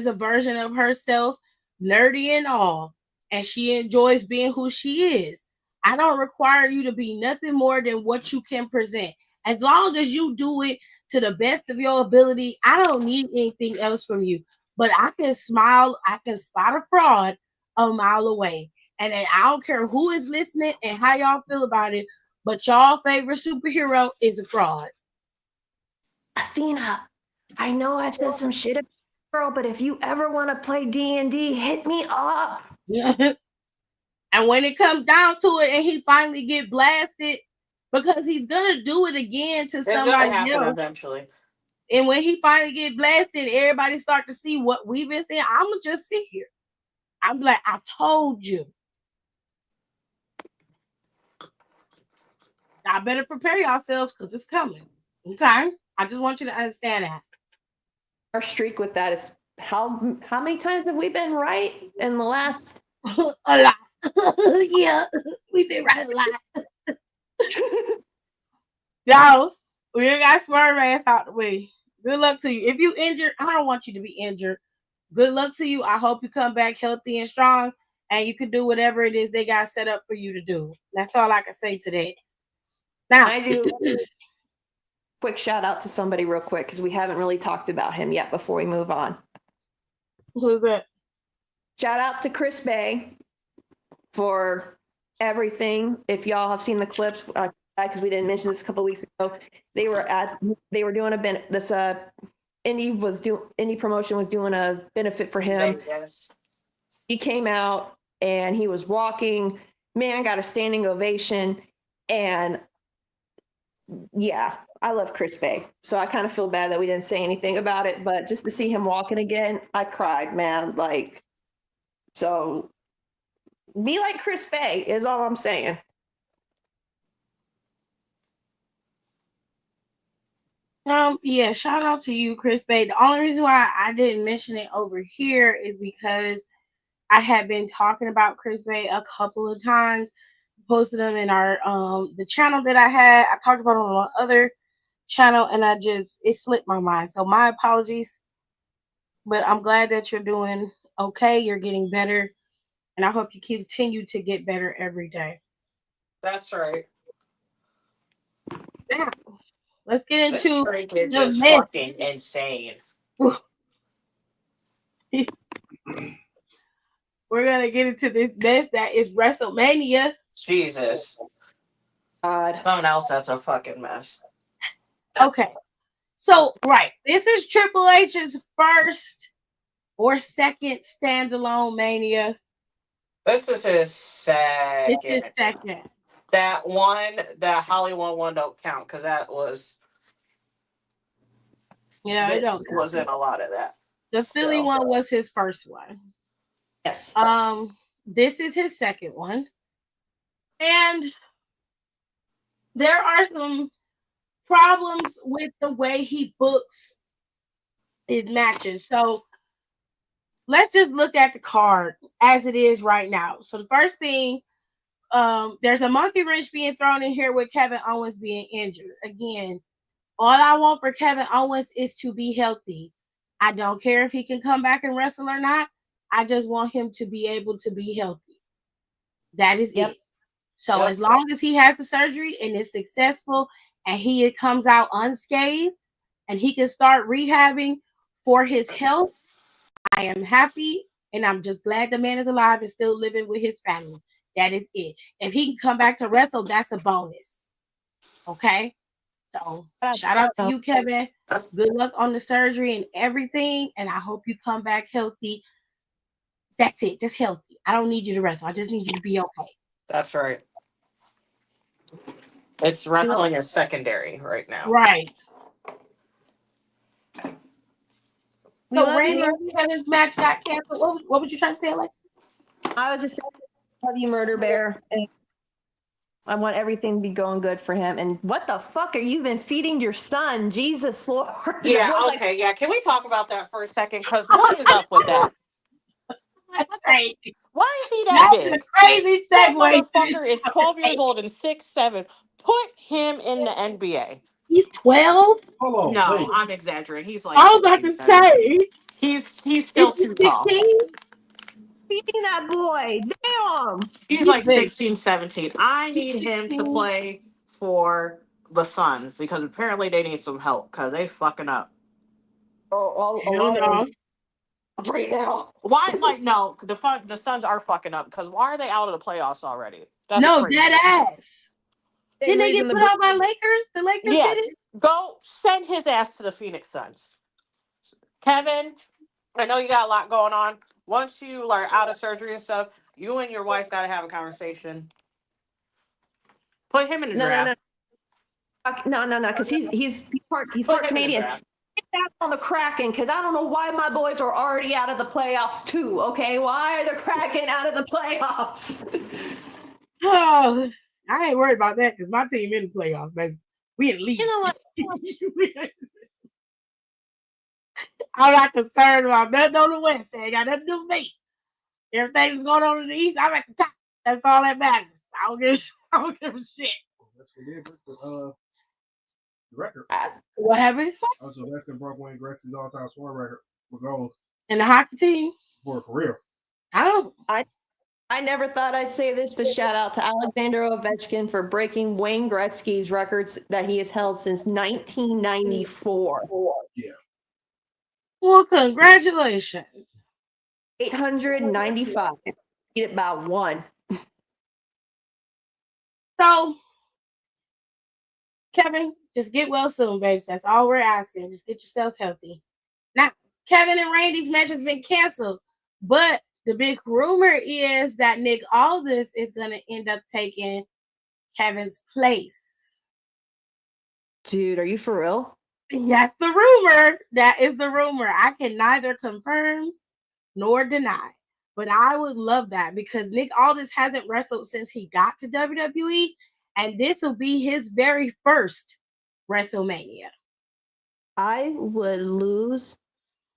a version of herself, nerdy and all, and she enjoys being who she is. I don't require you to be nothing more than what you can present. As long as you do it to the best of your ability, I don't need anything else from you. But I can smile, I can spot a fraud a mile away. And then I don't care who is listening and how y'all feel about it, but y'all favorite superhero is a fraud. Athena. I know I've said some shit about you, girl, but if you ever want to play D&D, hit me up. And when it comes down to it and he finally get blasted, because he's gonna do it again to It's gonna somebody happen else. eventually. And when he finally get blasted, everybody start to see what we've been saying. I'm gonna just sit here. I'm like, I told you. I better prepare yourselves because it's coming. Okay. I just want you to understand that. Our streak with that is how many times have we been right in the last A lot. Yeah, we've been right a lot. Y'all, we got swerve ass out the way. Good luck to you. If you injured, I don't want you to be injured. Good luck to you. I hope you come back healthy and strong and you can do whatever it is they got set up for you to do. That's all I can say today. Now, I do quick shout out to somebody real quick because we haven't really talked about him yet before we move on. who's that? Shout out to Chris Bay for everything. If y'all have seen the clips, because we didn't mention this a couple weeks ago, they were doing indie promotion was doing a benefit for him. Yes. He came out and he was walking. Man got a standing ovation, and yeah, I love Chris Bay. So I kind of feel bad that we didn't say anything about it, but just to see him walking again, I cried, man. Like, so be like Chris Bay is all I'm saying. Yeah, shout out to you, Chris Bay. The only reason why I didn't mention it over here is because I had been talking about Chris Bay a couple of times, posted them in our the channel that I had. I talked about it on my other channel, and it slipped my mind. So my apologies. But I'm glad that you're doing okay. You're getting better, and I hope you continue to get better every day. That's right. Now, let's get This into shrinkage the is myths. fucking insane. We're gonna get into this mess that is WrestleMania. Jesus. God. Someone else that's a fucking mess. Okay, so right, this is Triple H's first or second standalone Mania? This is his This is second. second. That one, that Hollywood one don't count because that was Yeah, it don't Vince count. was in a lot of that. The Philly So one was his first one. Yes. This is his second one. And there are some problems with the way he books his matches. So let's just look at the card as it is right now. So the first thing, there's a monkey wrench being thrown in here with Kevin Owens being injured. Again, all I want for Kevin Owens is to be healthy. I don't care if he can come back and wrestle or not. I just want him to be able to be healthy. That is it. So as long as he has the surgery and is successful and he comes out unscathed and he can start rehabbing for his health, I am happy and I'm just glad the man is alive and still living with his family. That is it. If he can come back to wrestle, that's a bonus. Okay? So shout out to you, Kevin. Good luck on the surgery and everything. And I hope you come back healthy. That's it. Just healthy. I don't need you to wrestle. I just need you to be okay. that's right. It's wrestling is secondary right now. Right. We So love Randy you, and Kevin's match got canceled. What would you try to say, Alexis? I was just saying, love you, Murder Bear. And I want everything to be going good for him. And what the fuck are you even feeding your son? Jesus Lord. Yeah, okay, yeah. Can we talk about that for a second? Because what is up with that? That's crazy. Why is he that That's a big? crazy That segue. motherfucker is 12 years old and 6'7". Put him in the NBA. He's 12? Hold on. No, Wait. I'm exaggerating. He's like I was about 16, to 17. say, He's is still he too tall. 16? feeding that boy. Damn. He's He's like big. 16, 17. I need him to play for the Suns because apparently they need some help because they fucking up. Oh, a Hell lot of no. them right now. Why? Like, no, the Suns are fucking up because why are they out of the playoffs already? That's No, crazy. dead ass. Didn't they raising get the put out by Lakers? The Lakers Yes, did it? go send his ass to the Phoenix Suns. Kevin, I know you got a lot going on. Once you are out of surgery and stuff, you and your wife got to have a conversation. Put him in the draft. No, because he's part Put him in the Canadian. draft. Get that on the Kraken, because I don't know why my boys are already out of the playoffs too. Okay, why are the Kraken out of the playoffs? Oh, I ain't worried about that because my team in the playoffs, baby. We in the league. You know what? I'm not concerned about nothing on the West. They ain't got nothing to do with me. Everything's going on in the East. I'm at the top. That's all that matters. I don't give a shit. That's what did break the record. What happened? Also, that's the broke Wayne Gretzky's all-time scoring record for goals In the hockey team? for a career. I never thought I'd say this, but shout out to Alexander Ovechkin for breaking Wayne Gretzky's records that he has held since 1994. Yeah. Well, congratulations. 895. Beat it by one. So, Kevin, just get well soon, babes. That's all we're asking. Just get yourself healthy. Now, Kevin and Randy's match has been canceled, but the big rumor is that Nick Aldis is going to end up taking Kevin's place. Dude, are you for real? That's the rumor. That is the rumor. I can neither confirm nor deny. But I would love that because Nick Aldis hasn't wrestled since he got to WWE, and this will be his very first WrestleMania. I would lose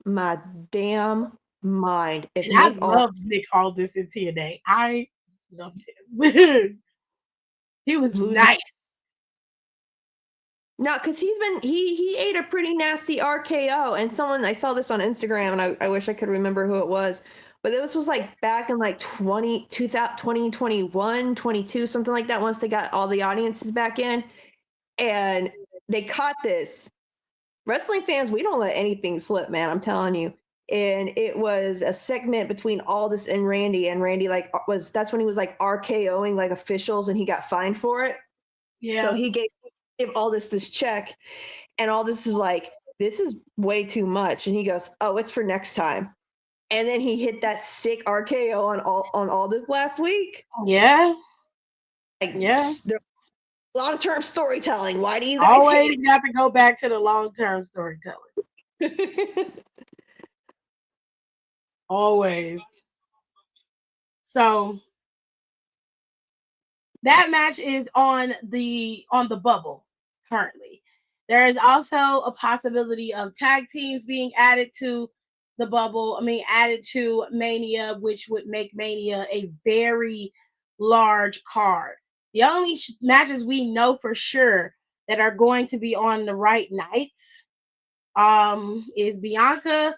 my damn mind if And I Nick love Nick Aldis in TNA. I loved him. He was nice. No, because he ate a pretty nasty RKO, and someone I saw this on Instagram, and I wish I could remember who it was, but this was like back in like 2021, 22, something like that. Once they got all the audiences back in, and they caught this. Wrestling fans, we don't let anything slip, man. I'm telling you. And it was a segment between Aldis and Randy, like that's when he was like RKOing like officials, and he got fined for it. Yeah. So he gave Aldis this check, and Aldis is like, "This is way too much," and he goes, "Oh, it's for next time." and then he hit that sick RKO on all this last week. Yeah. Like, Yeah. long-term storytelling. Why do you guys Always hate got to go back to the long-term storytelling. it? Always. So that match is on the bubble currently. There is also a possibility of tag teams being added to the bubble. I mean, added to Mania, which would make Mania a very large card. The only matches we know for sure that are going to be on the right nights is Bianca,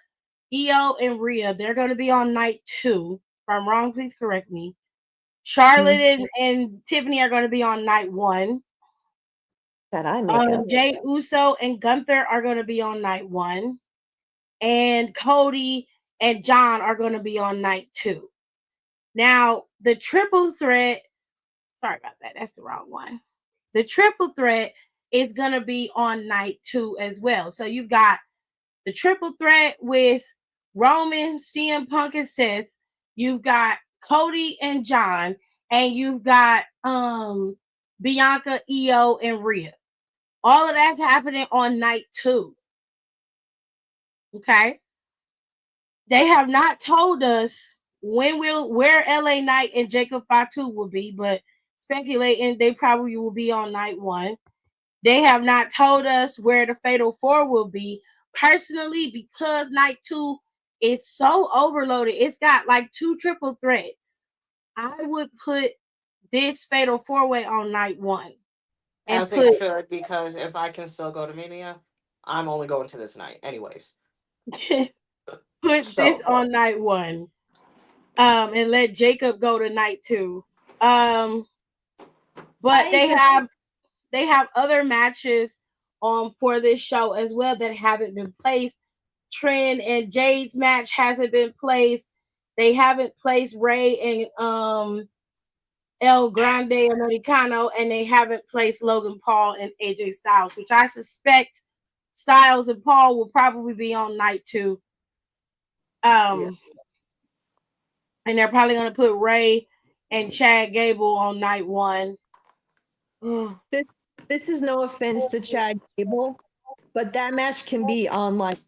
Io, and Rhea. They're going to be on night 2. If I'm wrong, please correct me. Charlotte and Tiffany are going to be on night 1. That I make up. Jay Uso and Gunther are going to be on night 1. And Cody and John are going to be on night 2. Now, the triple threat, sorry about that, that's the wrong one. The triple threat is going to be on night 2 as well. So you've got the triple threat with Roman, CM Punk, and Seth. You've got Cody and John, and you've got Bianca, Io, and Rhea. All of that's happening on night 2. Okay. They have not told us where LA Knight and Jacob Fatu will be, but speculating they probably will be on night 1. They have not told us where the Fatal 4 will be. Personally, because night 2 is so overloaded, it's got like 2 triple threats. I would put this Fatal 4-way on night 1. And As it should, because if I can still go to Mania, I'm only going to this night, anyways. put this on night 1. And let Jacob go to night 2. But they have other matches for this show as well that haven't been placed. Trent and Jade's match hasn't been placed. They haven't placed Ray and El Grande Americano, and they haven't placed Logan Paul and AJ Styles, which I suspect Styles and Paul will probably be on night 2. Yes. And they're probably going to put Ray and Chad Gable on night 1. This is no offense to Chad Gable, but that match can be on like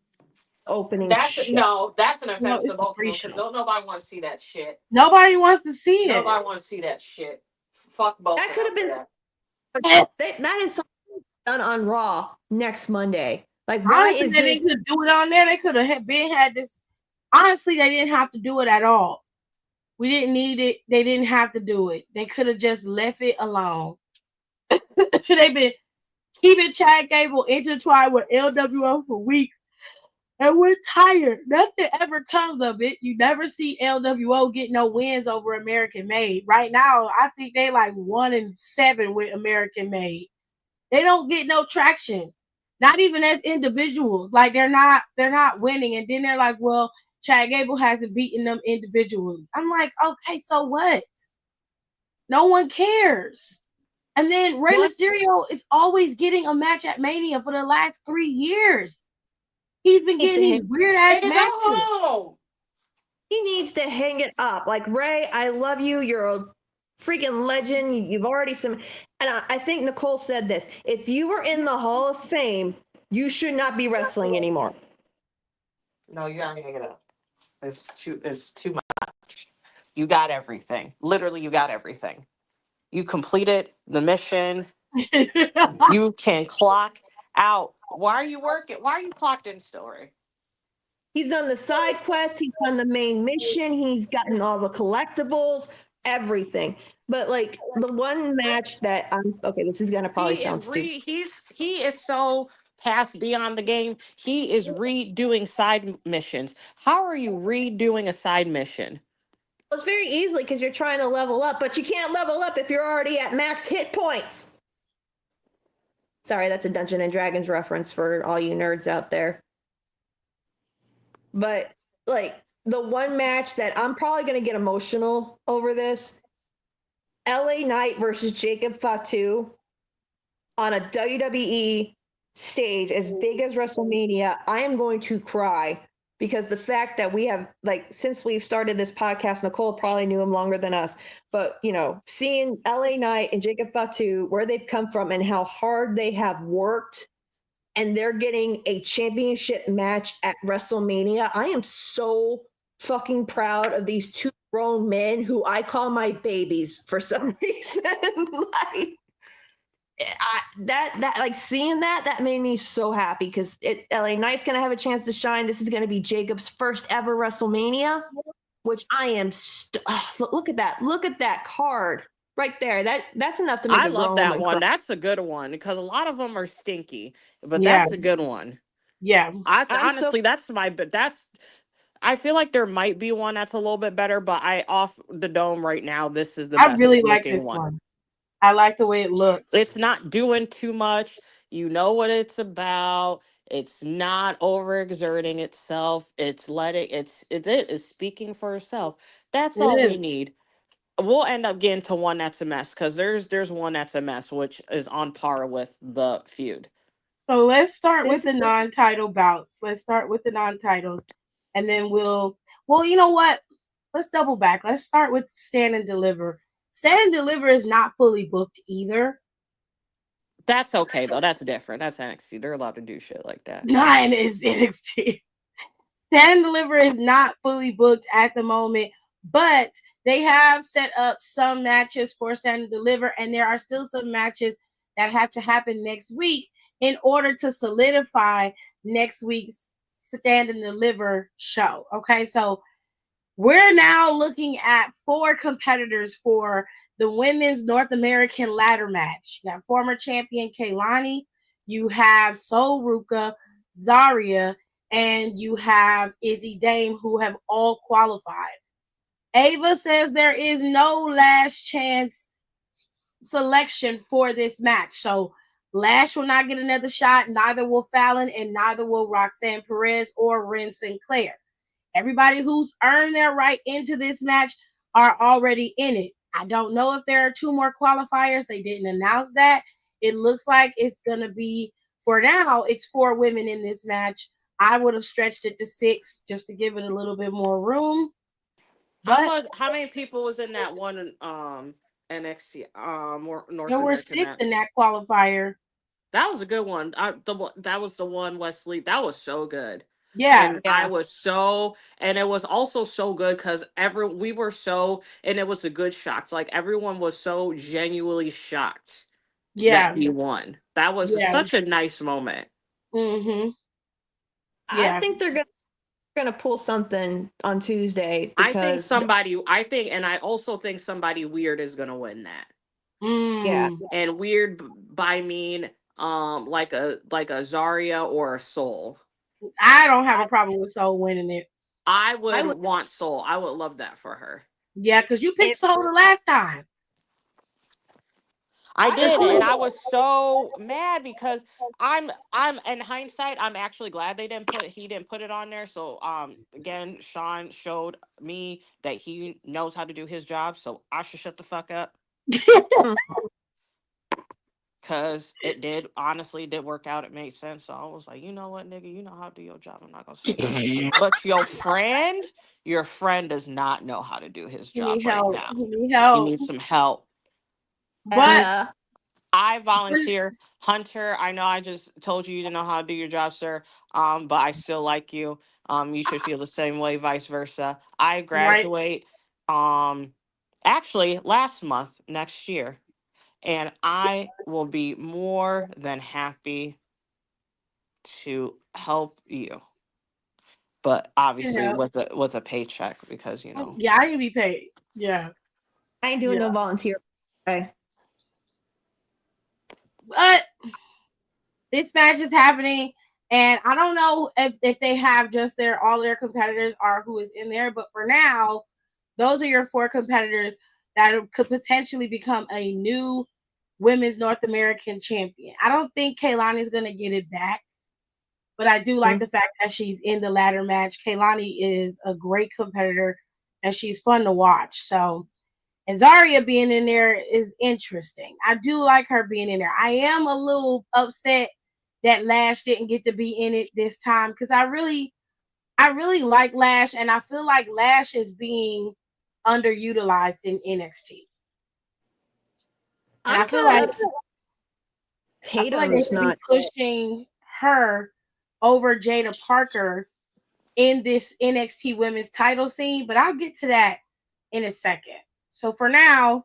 opening. That's an offense to both of them, because nobody wants to see that shit. Nobody wants to see it. Nobody wants to see that shit. Fuck both. That could have been. That is something done on Raw next Monday. Like, why honestly, is they this? didn't do it on there. They could have had this. Honestly, they didn't have to do it at all. We didn't need it. They didn't have to do it. They could have just left it alone. They've been keeping Chad Gable intertwined with LWO for weeks, and we're tired. Nothing ever comes of it. You never see LWO get no wins over American Made. Right now, I think they like 1-7 with American Made. They don't get no traction. Not even as individuals. Like they're not winning. And then they're like, well, Chad Gable hasn't beaten them individually. I'm like, okay, so what? No one cares. And then Rey Mysterio is always getting a match at Mania for the last 3 years. He's been getting these weird ass matches. He needs to hang it up. Like, Ray, I love you. You're a freaking legend. You've already and I think Nicole said this. If you were in the Hall of Fame, you should not be wrestling anymore. No, you gotta hang it up. It's too much. You got everything. Literally, you got everything. You completed the mission. You can clock out. Why are you working? Why are you clocked in still, Ray? He's done the side quests. He's done the main mission. He's gotten all the collectibles, everything. But like the one match that this is gonna probably sound stupid. He is so past beyond the game. He is redoing side missions. How are you redoing a side mission? Well, it's very easily because you're trying to level up, but you can't level up if you're already at max hit points. Sorry, that's a Dungeons and Dragons reference for all you nerds out there. But like the one match that I'm probably going to get emotional over this, LA Knight versus Jacob Fatu on a WWE stage as big as WrestleMania. I am going to cry because the fact that we have, like, since we've started this podcast, Nicole probably knew him longer than us, but seeing LA Knight and Jacob Fatu, where they've come from and how hard they have worked, and they're getting a championship match at WrestleMania. I am so fucking proud of these two grown men who I call my babies for some reason. Like, like seeing that made me so happy, because LA Knight's gonna have a chance to shine. This is gonna be Jacob's first ever WrestleMania, which I am. Look at that card right there. That's enough to make I a love grown that woman one. cry. That's a good one because a lot of them are stinky, but Yeah. that's a good one. Yeah. I'm so Honestly, I feel like there might be one that's a little bit better, but off the dome right now, this is the I best really like looking this one. one. I like the way it looks. It's not doing too much. You know what it's about. It's not overexerting itself. It is speaking for itself. That's It all is. we need. We'll end up getting to one that's a mess because there's one that's a mess, which is on par with the feud. So let's start with this the non-title bouts. Let's start with the non-titles, and then well, you know what? Let's double back. Let's start with Stand and Deliver. Stand and Deliver is not fully booked either. That's okay though. That's different. That's NXT. They're allowed to do shit like that. Nine is NXT. Stand and Deliver is not fully booked at the moment, but they have set up some matches for Stand and Deliver, and there are still some matches that have to happen next week in order to solidify next week's Stand and Deliver show. Okay, so we're now looking at 4 competitors for the women's North American ladder match. You have former champion Kaylani, you have Sol Ruka, Zarya, and you have Izzy Dame, who have all qualified. Ava says there is no last chance selection for this match. So Lash will not get another shot, neither will Fallon, and neither will Roxanne Perez or Ren Sinclair. Everybody who's earned their right into this match are already in it. I don't know if there are 2 more qualifiers. They didn't announce that. It looks like it's going to be, for now, it's 4 women in this match. I would have stretched it to 6 just to give it a little bit more room. But How many people was in that one NXT North there were American 6 in match? that qualifier. That was a good one. That was the one, Wesley. That was so good. Yeah. And it was also so good because we were so, and it was a good shock. Like everyone was so genuinely shocked Yeah. that he won. That was Yeah. such a nice moment. Mm-hmm. I think they're gonna pull something on Tuesday, because and I also think somebody weird is gonna win that. yeah, And weird by mean like a Zarya or a Soul. I don't have a problem with Soul winning it. I would want Soul. I would love that for her. Yeah, because you picked Soul the last time. I did, and I was so mad because I'm in hindsight, I'm actually glad he didn't put it on there. So again, Sean showed me that he knows how to do his job, so I should shut the fuck up. Cause it did work out. It made sense. So I was like, you know what, nigga, you know how to do your job. I'm not gonna say that. But your friend does not know how to do his job right now. He needs some help. But I volunteer. Hunter, I know I just told you didn't know how to do your job, sir. But I still like you. You should feel the same way, vice versa. I graduate actually last month, next year. And I will be more than happy to help you. But obviously with a paycheck, because yeah, I can be paid. Yeah. I ain't doing no volunteer. Okay. But this match is happening, and I don't know if they have just all their competitors are who is in there, but for now, those are your 4 competitors that could potentially become a new women's North American champion. I don't think Kaylani is going to get it back, but I do like the fact that she's in the ladder match. Kaylani is a great competitor, and she's fun to watch. So, and Zarya being in there is interesting. I do like her being in there. I am a little upset that Lash didn't get to be in it this time, because I really I really like Lash, and I feel like Lash is being underutilized in NXT. And I'm kind of upset I feel like they Tatum's should be not. pushing her over Jada Parker in this NXT women's title scene, but I'll get to that in a second. So for now,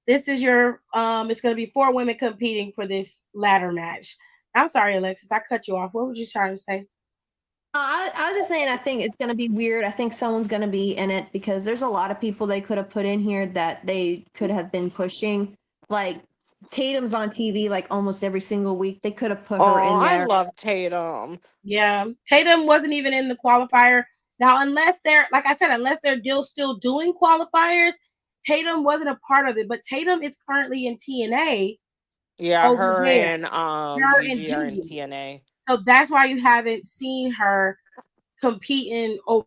this is your it's gonna be 4 women competing for this ladder match. I'm sorry, Alexis, I cut you off. What were you trying to say? I was just saying, I think it's going to be weird. I think someone's going to be in it because there's a lot of people they could have put in here that they could have been pushing. Like Tatum's on TV like almost every single week. They could have put her Oh, in I there. love Tatum. Yeah, Tatum wasn't even in the qualifier. Now, unless they're, like I said, unless they're still doing qualifiers, Tatum wasn't a part of it. But Tatum is currently in TNA Yeah, over her there, and her and Gigi are in Gigi. TNA. So that's why you haven't seen her competing over.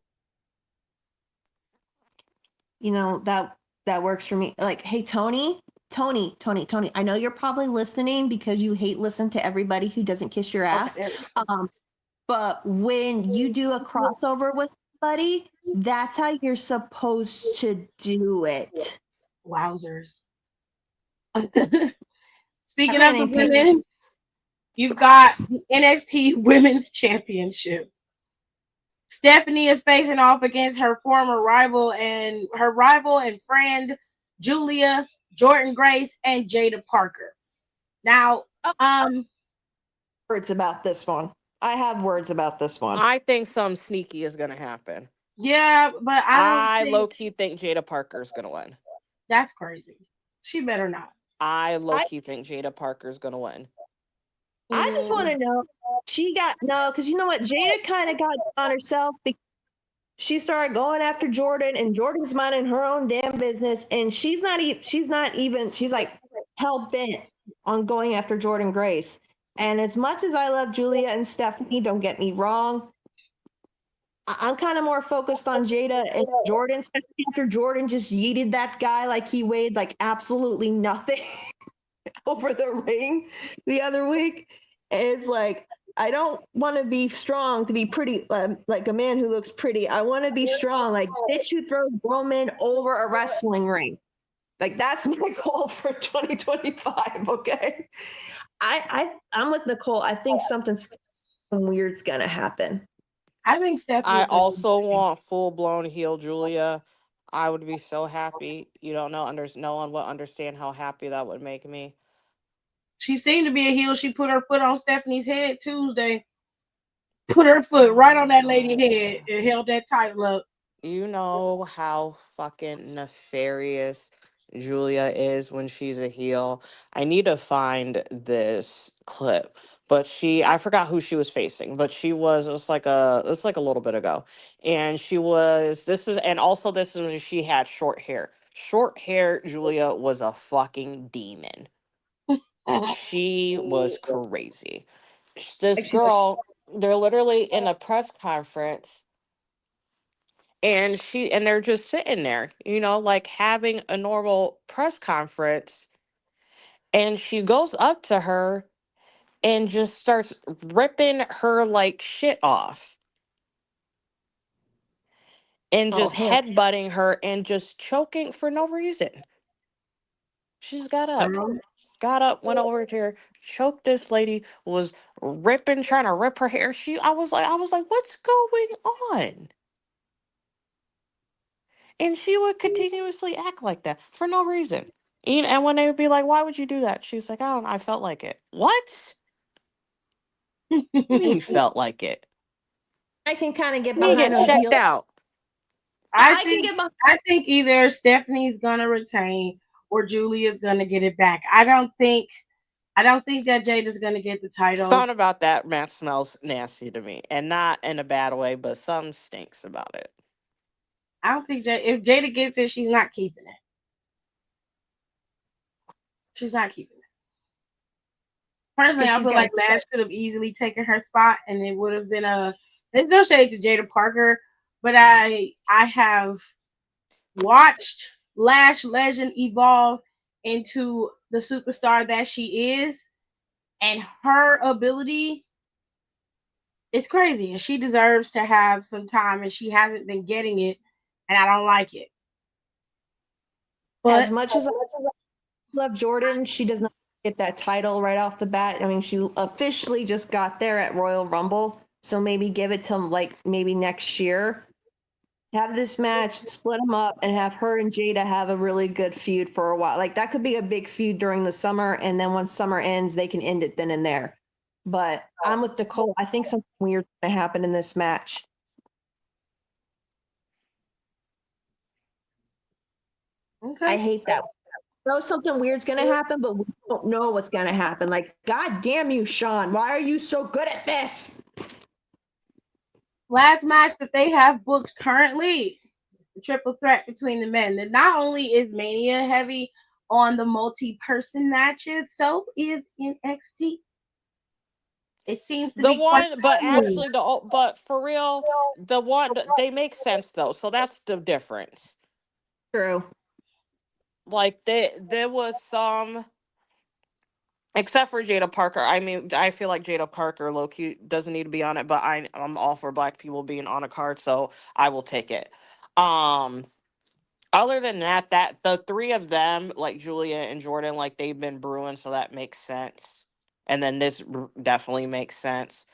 You know, that works for me. Like, hey Tony, I know you're probably listening because you hate listen to everybody who doesn't kiss your ass. Okay, But when you do a crossover with somebody, that's how you're supposed to do it. wowzers. That Speaking man of the ain't paying. women, you've got the NXT Women's Championship. Stephanie is facing off against her former rival and friend Julia, Jordan Grace, and Jada Parker. Now, Words about this one. I have words about this one. I think something sneaky is gonna happen. yeah, but I don't I low think key think Jada Parker's gonna win. that's crazy. She better not. I low I key think Jada Parker's gonna win. I just want Mm, to know. She got no, because you know what? Jada kind of got on herself because she started going after Jordan, and Jordan's minding her own damn business, and she's not even. She's like hell bent on going after Jordan Grace. And as much as I love Julia and Stephanie, don't get me wrong, I'm kind of more focused on Jada and Jordan, especially after Jordan just yeeted that guy like he weighed like absolutely nothing over the ring the other week. And it's like, I don't want to be strong to be pretty, like a man who looks pretty. I want to be strong, like bitch who throws grown men over a wrestling ring. Like that's my goal for 2025. Okay, I'm with Nicole. I think something weird's gonna happen. I think I Stephanie's gonna also win. want full blown heel Julia. I would be so happy. You don't know, no one will understand how happy that would make me. She seemed to be a heel. She put her foot on Stephanie's head Tuesday. Put her foot right on that lady's head and held that title up. You know how fucking nefarious Julia is when she's a heel. I need to find this clip. But I forgot who she was facing, but she was it's like a little bit ago. And and also this is when she had short hair. Short hair Julia was a fucking demon. She was crazy. This Like she's like, girl, they're literally in a press conference and they're just sitting there, like having a normal press conference, and she goes up to her and just starts ripping her like shit off and oh just hell, headbutting her and just choking for no reason. She's got up. Girl, Got up, went over to her, choked this lady, was trying to rip her hair. I was like, what's going on? And she would continuously act like that for no reason. And when they would be like, why would you do that? She's like, I don't know, I felt like it. What? You mean you felt like it? I can kind of get You need to behind get a checked heel. out. I I can think get behind. I think either Stephanie's gonna retain or Julia's gonna get it back. I don't think that Jada's gonna get the title. Something about that match smells nasty to me. And not in a bad way, but something stinks about it. I don't think that if Jada gets it, she's not keeping it. She's not keeping it. Personally, Because I she's feel got. like Lash could have easily taken her spot, and it would have been a. There's no shade to Jada Parker, but I have watched Lash Legend evolve into the superstar that she is, and her ability It's crazy, and she deserves to have some time, and she hasn't been getting it, and I don't like it. As But much as I love Jordan, she does not get that title right off the bat. I mean, she officially just got there at Royal Rumble, so maybe give it to like maybe next year. Have this match, split them up, and have her and Jada have a really good feud for a while. Like that could be a big feud during the summer, and then once summer ends, they can end it then and there. But I'm with Nicole. I think something weird's going to happen in this match. I okay, hate that. Know something weird's going to happen, but we don't know what's going to happen. Like, God damn you, Sean. Why are you so good at this? last match that they have booked currently, the triple threat between the men. And not only is Mania heavy on the multi-person matches, so is NXT. It seems to The be quite one, but cool. actually, but for real, the one they make sense though. So that's the difference. True. Like there was some, except for Jada Parker. I mean, I feel like Jada Parker low key doesn't need to be on it, but I'm all for black people being on a card, so I will take it. Um, Other than that, the three of them, like Julia and Jordan, like they've been brewing, so that makes sense. And then this definitely makes sense.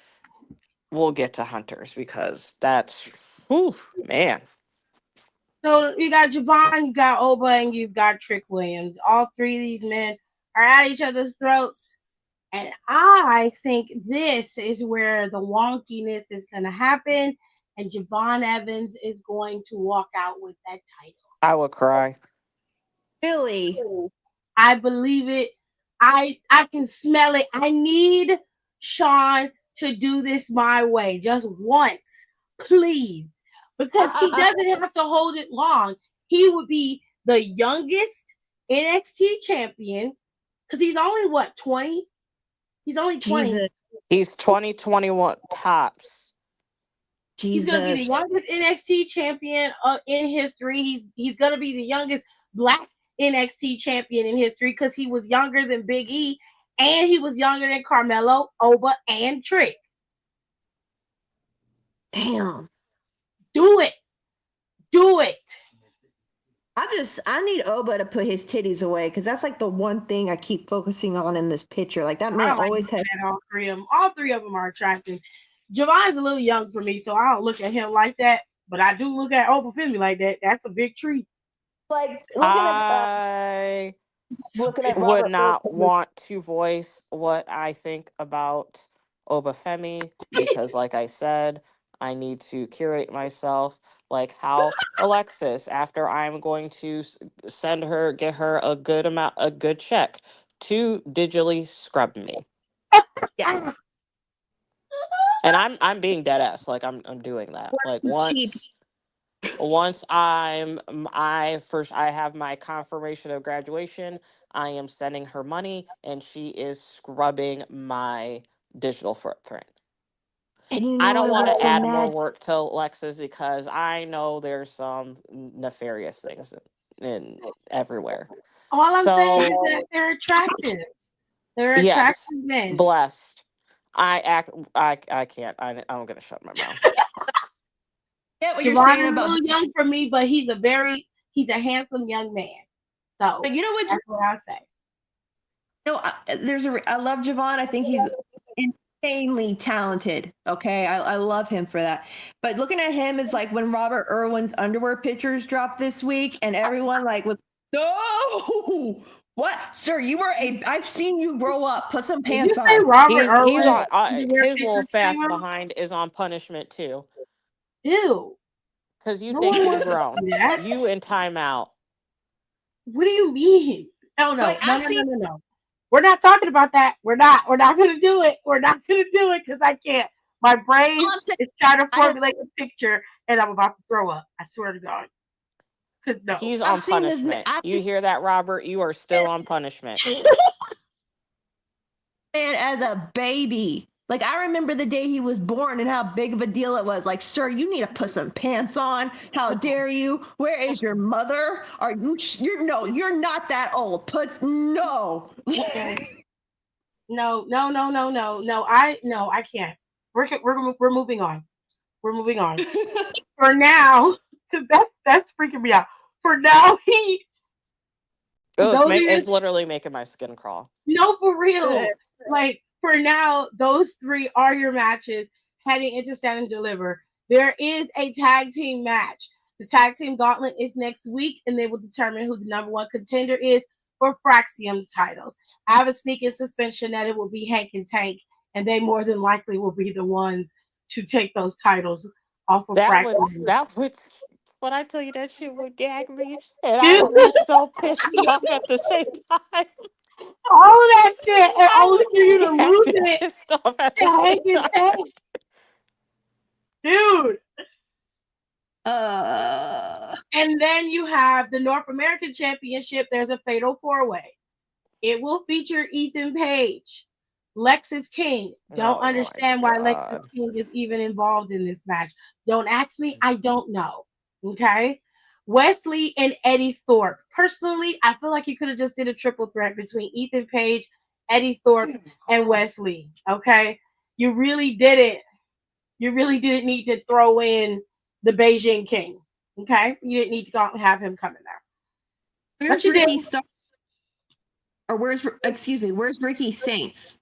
We'll get to Hunters because that's, whew, man. So you got Javon, you got Oba, and you've got Trick Williams. All three of these men are at each other's throats. And I think this is where the wonkiness is going to happen. And Javon Evans is going to walk out with that title. I would cry. Really? I believe it. I can smell it. I need Sean to do this my way just once, please. Because he doesn't have to hold it long. He would be the youngest NXT champion because he's only what, 20? He's only 20. Jesus. He's 2021 tops. He's gonna be the Jesus. youngest NXT champion in history. He's gonna be the youngest black NXT champion in history because he was younger than Big E and he was younger than Carmelo, Oba, and Trick. Damn. Do it. Do it. I need Oba to put his titties away because that's like the one thing I keep focusing on in this picture. Like that man I like always had. all three of them. All three of them are attractive. Javon's a little young for me, so I don't look at him like that. But I do look at Oba Femi like that. That's a big treat. Like I looking at would Robert not Wilson. want to voice what I think about Obafemi because, like I said, I need to curate myself. Like how Alexis, after I'm going to send her, get her a good amount, a good check to digitally scrub me, Yes. and I'm being dead ass. Like I'm doing that. Like Cheap. once I have my confirmation of graduation, I am sending her money and she is scrubbing my digital footprint. And you I know don't I want was to so add more mad. work to Lexus because I know there's some nefarious things in everywhere. All I'm saying is So that they're attractive. They're attractive yes, men. blessed. I can't. I'm gonna shut my mouth. Get what you're Javon saying is a about. little young for me, but he's a handsome young man. So But you know what? that's what I'll say. No, I love Javon. I think he's insanely talented. Okay, I love him for that. But looking at him is like when Robert Irwin's underwear pictures dropped this week, and everyone like was no. What, sir? You were a. I've seen you grow up. Put some Did you pants say on. Robert He's Irwin on underwear his little pictures fast came out? behind is on punishment too. Ew. Because you No think one you're wants to grown. see that. You in timeout. What do you mean? Oh Like no, no, I've no, seen. no, no, no. We're not talking about that. We're not. We're not gonna do it. We're not gonna do it because I can't. My All brain I'm saying, is trying to I have. formulate a picture and I'm about to throw up. I swear to God. Cause no. He's I've on seen this. punishment. I've You seen hear that, Robert? You are still on punishment. man as a baby. Like I remember the day he was born and how big of a deal it was. Like, sir, you need to put some pants on. How dare you? Where is your mother? Are you? You're no. You're not that old. Puts no. No, no, no, no, no, no. I can't. We're moving on. We're moving on. For now, because that's freaking me out. For now, those are It's literally making my skin crawl. no, for real. Like for now, those three are your matches heading into Stand and Deliver. There is a tag team match. The tag team gauntlet is next week, and they will determine who the number one contender is for Fraxium's titles. I have a sneaking suspicion that it will be Hank and Tank, and they more than likely will be the ones to take those titles off of Fraxium. That would when I tell you that shit would gag me, and I would be so pissed off at the same time. All of that shit, and I only would for you to be lose it. pissed off at the Hank same and time. Tank. Dude. And then you have the North American Championship. There's a fatal four-way. It will feature Ethan Page, Lexus King. Don't understand why Lexus King is even involved in this match. Don't ask me. I don't know. Okay. Wesley and Eddie Thorpe. Personally, I feel like you could have just did a triple threat between Ethan Page, Eddie Thorpe, and Wesley. Okay. You really didn't. You really didn't need to throw in the Beijing King. Okay. You didn't need to go have him come in there. Where's Ricky Starks? Or where's Ricky Saints?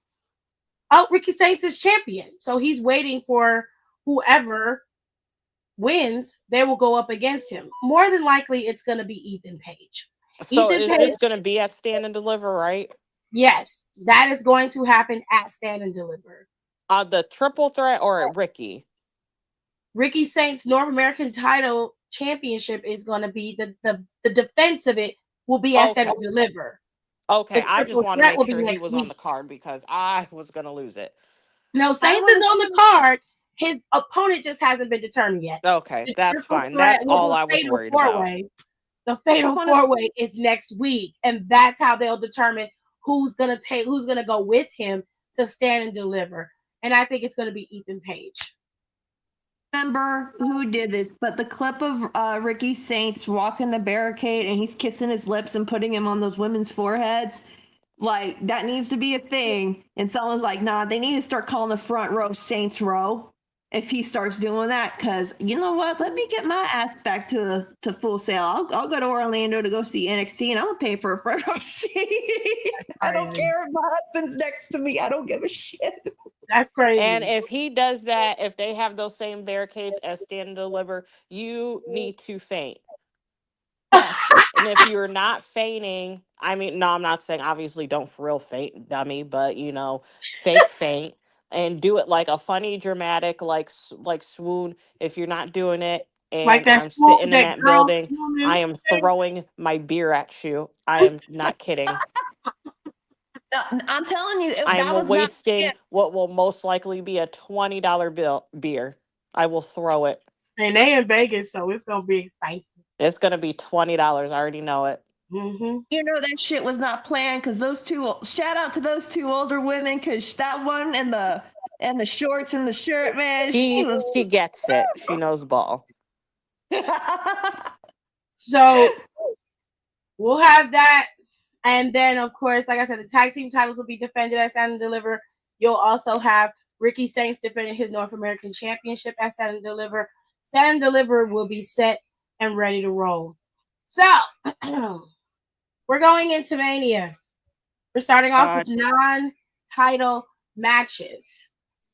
Oh, Ricky Saints is champion. So he's waiting for whoever wins, they will go up against him. More than likely, it's going to be Ethan Page. So is this going to be at Stand and Deliver, right? Yes, that is going to happen at Stand and Deliver. The triple threat or at Ricky? Ricky Saints' North American title championship is going to be the defense of it will be at Stand and Deliver. Okay, I just want to make sure he was on the card because I was going to lose it. No, Saints is on the card. His opponent just hasn't been determined yet. Okay, that's fine. That's all I was worried about. The fatal four-way is next week, and that's how they'll determine who's gonna go with him to Stand and Deliver. And I think it's gonna be Ethan Page. Remember who did this, but the clip of Ricky Saints walking the barricade and he's kissing his lips and putting him on those women's foreheads, like that needs to be a thing. And someone's like, nah, they need to start calling the front row Saints Row if he starts doing that, because you know what, let me get my ass back to Full Sail. I'll go to Orlando to go see NXT, and I'm gonna pay for a front row seat. I don't care if my husband's next to me. I don't give a shit. That's crazy. And if he does that, if they have those same barricades as Stand and Deliver, you need to faint. And if you're not fainting, I mean, no, I'm not saying obviously don't for real faint, dummy, but fake faint and do it like a funny, dramatic, like swoon. If you're not doing it, and like I'm sitting in that building, I am throwing my beer at you. I am not kidding. I'm telling you, I'm wasting what will most likely be a $20 beer. I will throw it. And they in Vegas, so it's gonna be expensive. It's gonna be $20. I already know it. Mm-hmm. You know that shit was not planned because those two. Shout out to those two older women because that one and the shorts and the shirt, man. She gets it. She knows ball. So we'll have that. And then, of course, like I said, the tag team titles will be defended at Stand and Deliver. You'll also have Ricky Saints defending his North American Championship at Stand and Deliver. Stand and Deliver will be set and ready to roll. So, we're going into Mania. We're starting off with non-title matches.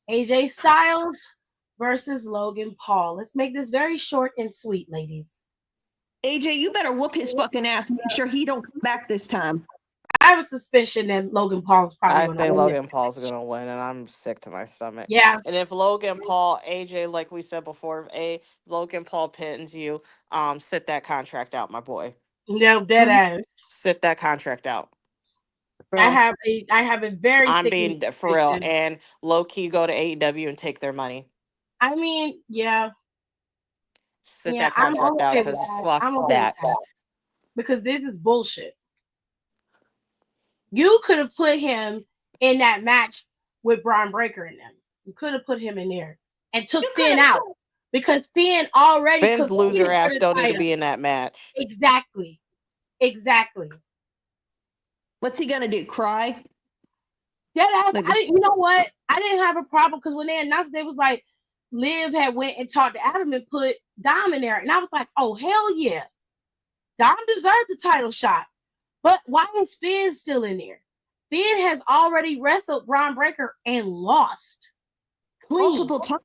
AJ Styles versus Logan Paul. Let's make this very short and sweet, ladies. AJ, you better whoop his fucking ass and make sure he don't come back this time. I have a suspicion that Logan Paul's probably going to win. I think Logan Paul's going to win, and I'm sick to my stomach. Yeah. And if Logan Paul, AJ, like we said before, if Logan Paul pins you, sit that contract out, my boy. No, dead ass. Sit that contract out. I have a very I'm being for real, and low key go to AEW and take their money. I mean, yeah. Sit that contract out because fuck that. Because this is bullshit. You could have put him in that match with Braun Breaker in them. You could have put him in there and took Finn out because Finn already. Finn's loser ass don't need to be in that match. Exactly. Exactly. What's he gonna do? Cry? Like, you know what? I didn't have a problem because when they announced, they was like, Liv had went and talked to Adam and put Dom in there, and I was like, oh hell yeah, Dom deserved the title shot. But why is Finn still in there? Finn has already wrestled Braun Breaker and lost clean. multiple times.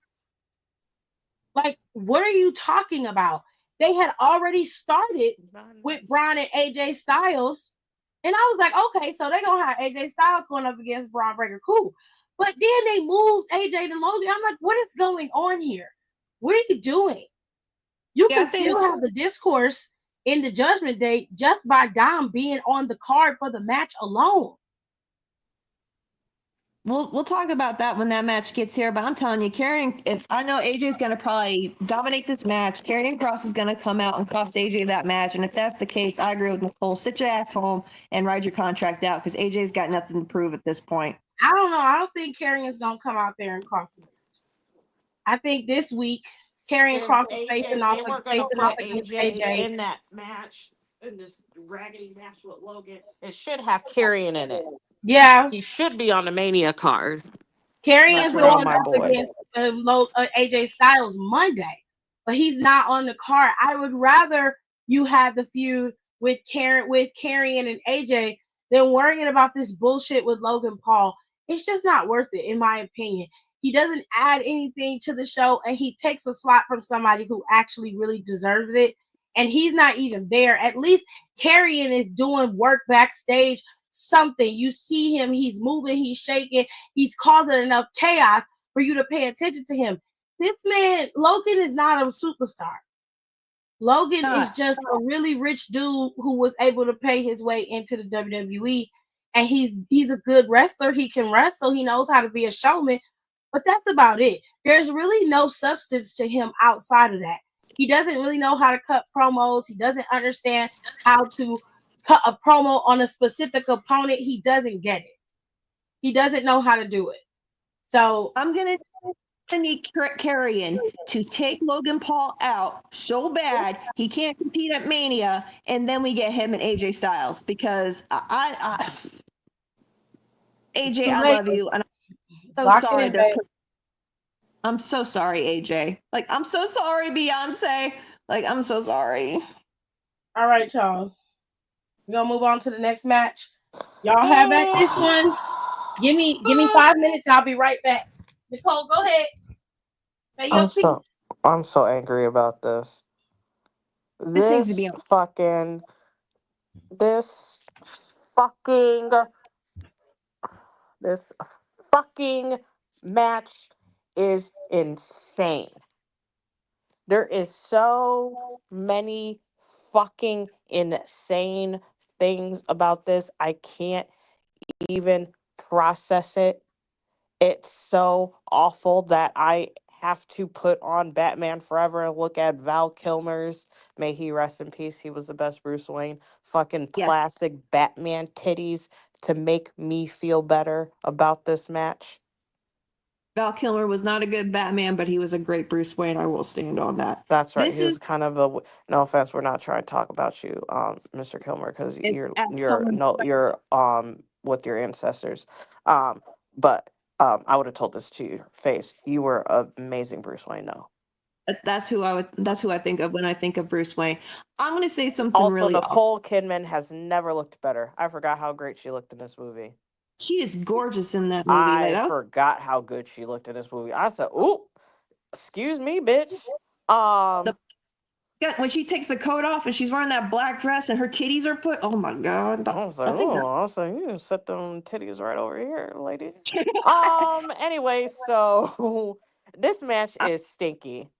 Like, what are you talking about? They had already started with Braun and AJ Styles. And I was like, okay, so they're going to have AJ Styles going up against Braun Breaker. Cool. But then they moved AJ to Logan. I'm like, what is going on here? What are you doing? You can still have the discourse in the Judgment Day just by Dom being on the card for the match alone. We'll talk about that when that match gets here. But I'm telling you, Karrion, if I know AJ's going to probably dominate this match, Karrion Kross is going to come out and cost AJ that match. And if that's the case, I agree with Nicole. Sit your ass home and ride your contract out because AJ's got nothing to prove at this point. I don't know. I don't think Karrion's going to come out there and cost him. I think this week Karrion Kross is facing off against AJ in that match, in this raggedy match with Logan. It should have Karrion in it. Yeah, he should be on the Mania card. Karrion's going up against AJ Styles Monday, but he's not on the card. I would rather you have the feud with Karrion and AJ than worrying about this bullshit with Logan Paul. It's just not worth it, in my opinion. He doesn't add anything to the show, and he takes a slot from somebody who actually really deserves it, and he's not even there. At least Karrion is doing work backstage, something. You see him, he's moving, he's shaking, he's causing enough chaos for you to pay attention to him. This man, Logan, is not a superstar. Logan is just a really rich dude who was able to pay his way into the WWE, and he's a good wrestler. He can wrestle, he knows how to be a showman, but that's about it. There's really no substance to him outside of that. He doesn't really know how to cut promos. He doesn't understand how to cut a promo on a specific opponent. He doesn't get it. He doesn't know how to do it. So I'm going to need Karrion to take Logan Paul out so bad he can't compete at Mania, and then we get him and AJ Styles because AJ, I love you, and I'm so sorry. I'm so sorry, AJ. Like, I'm so sorry, Beyonce. Like, I'm so sorry. All right, y'all. We're gonna move on to the next match. Y'all have at this one. Give me 5 minutes. I'll be right back. Nicole, go ahead. I'm so angry about this. This needs to be on. This fucking match is insane. There is so many fucking insane things about this. I can't even process it. It's so awful that I have to put on Batman Forever and look at Val Kilmer's, may he rest in peace, he was the best Bruce Wayne, fucking classic Batman titties to make me feel better about this match. Val Kilmer was not a good Batman, but he was a great Bruce Wayne. I will stand on that. That's right. He was kind of a, no offense, we're not trying to talk about you, Mr. Kilmer, because you're with your ancestors. But I would have told this to your face. You were an amazing Bruce Wayne, though. That's who I think of when I think of Bruce Wayne. I'm going to say something also, really Nicole Kidman has never looked better. I forgot how great she looked in this movie. She is gorgeous in that movie. I forgot how good she looked in this movie. I said, "Ooh, excuse me, bitch." When she takes the coat off and she's wearing that black dress and her titties are put. Oh my god! I was like, you set them titties right over here, lady. Anyway, so this match is stinky.